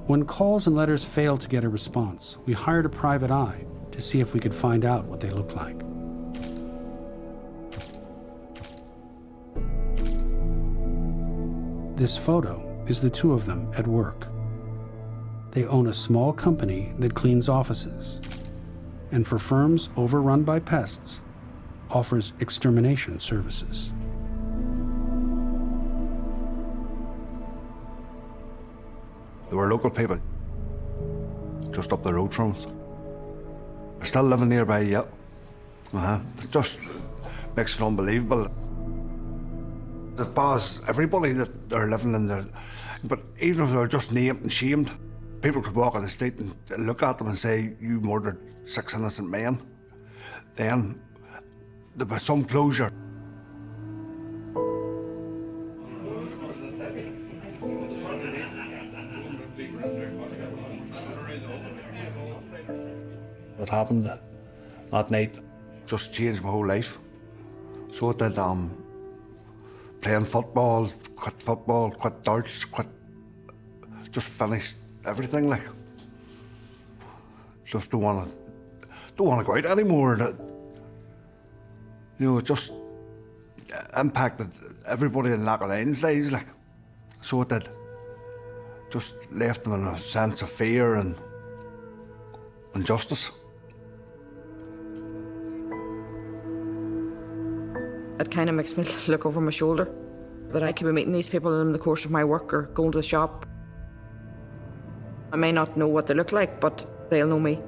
When calls and letters failed to get a response, we hired a private eye to see if we could find out what they look like. This photo is the two of them at work. They own a small company that cleans offices, and for firms overrun by pests, offers extermination services. They were local people, just up the road from us. They're still living nearby yet. It just makes it unbelievable. It bothers everybody that they're living in there. But even if they're just named and shamed, people could walk on the street and look at them and say, you murdered 6 innocent men. Then there was some closure. What happened that night just changed my whole life. So it did, playing football, quit darts, just finished everything, like. Just don't want to go out anymore. You know, it just impacted everybody in Loughinisland's lives, like. So it did. Just left them in a sense of fear and injustice. It kind of makes me look over my shoulder that I could be meeting these people in the course of my work or going to the shop. I may not know what they look like, but they'll know me.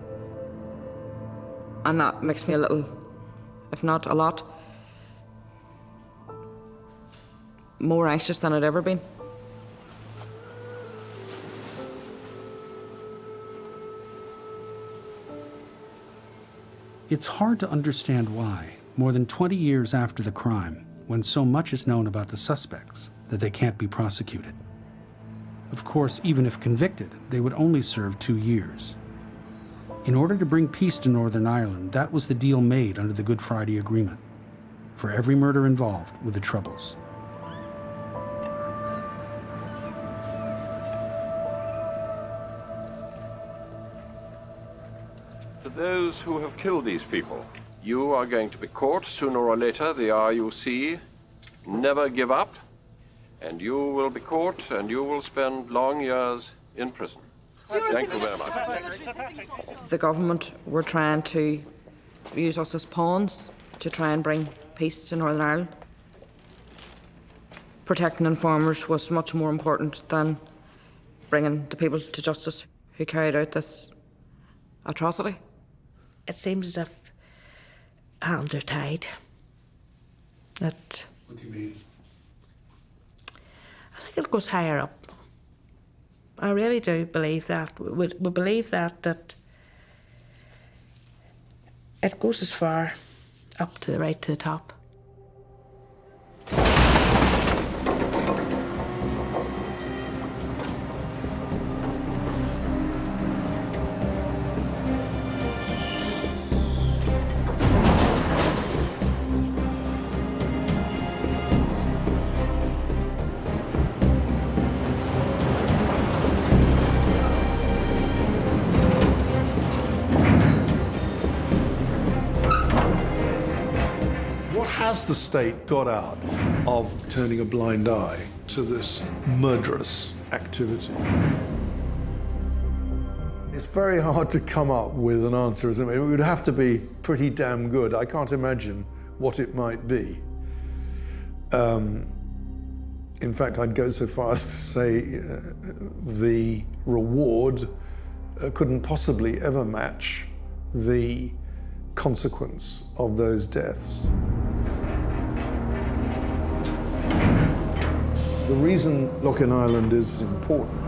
And that makes me a little, if not a lot, more anxious than I'd ever been. It's hard to understand why, more than 20 years after the crime, when so much is known about the suspects, that they can't be prosecuted. Of course, even if convicted, they would only serve 2 years. In order to bring peace to Northern Ireland, that was the deal made under the Good Friday Agreement. For every murder involved with the Troubles. To those who have killed these people, you are going to be caught sooner or later. The RUC never give up, and you will be caught and you will spend long years in prison. Thank you very much. The government were trying to use us as pawns to try and bring peace to Northern Ireland. Protecting informers was much more important than bringing the people to justice who carried out this atrocity. It seems as if hands are tied. That. What do you mean? I think it goes higher up. I really do believe that. We believe that it goes as far up to the right to the top. Has the state got out of turning a blind eye to this murderous activity? It's very hard to come up with an answer, isn't it? It would have to be pretty damn good. I can't imagine what it might be. In fact, I'd go so far as to say the reward couldn't possibly ever match the consequence of those deaths. The reason Loughinisland is important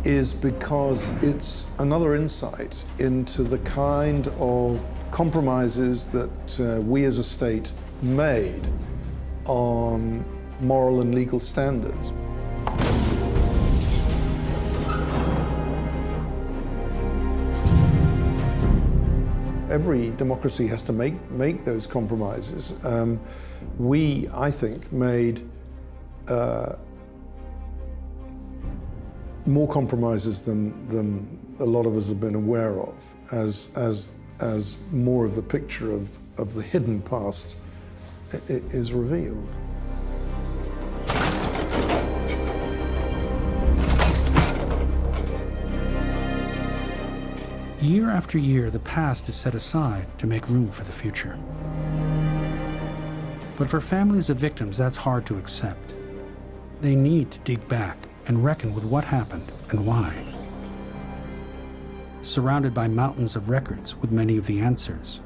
is because it's another insight into the kind of compromises that we as a state made on moral and legal standards. Every democracy has to make those compromises. We, I think, made more compromises than a lot of us have been aware of, as more of the picture of the hidden past is revealed. Year after year, the past is set aside to make room for the future. But for families of victims, that's hard to accept. They need to dig back and reckon with what happened and why. Surrounded by mountains of records with many of the answers,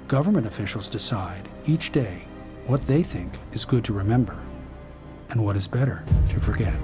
government officials decide each day what they think is good to remember and what is better to forget.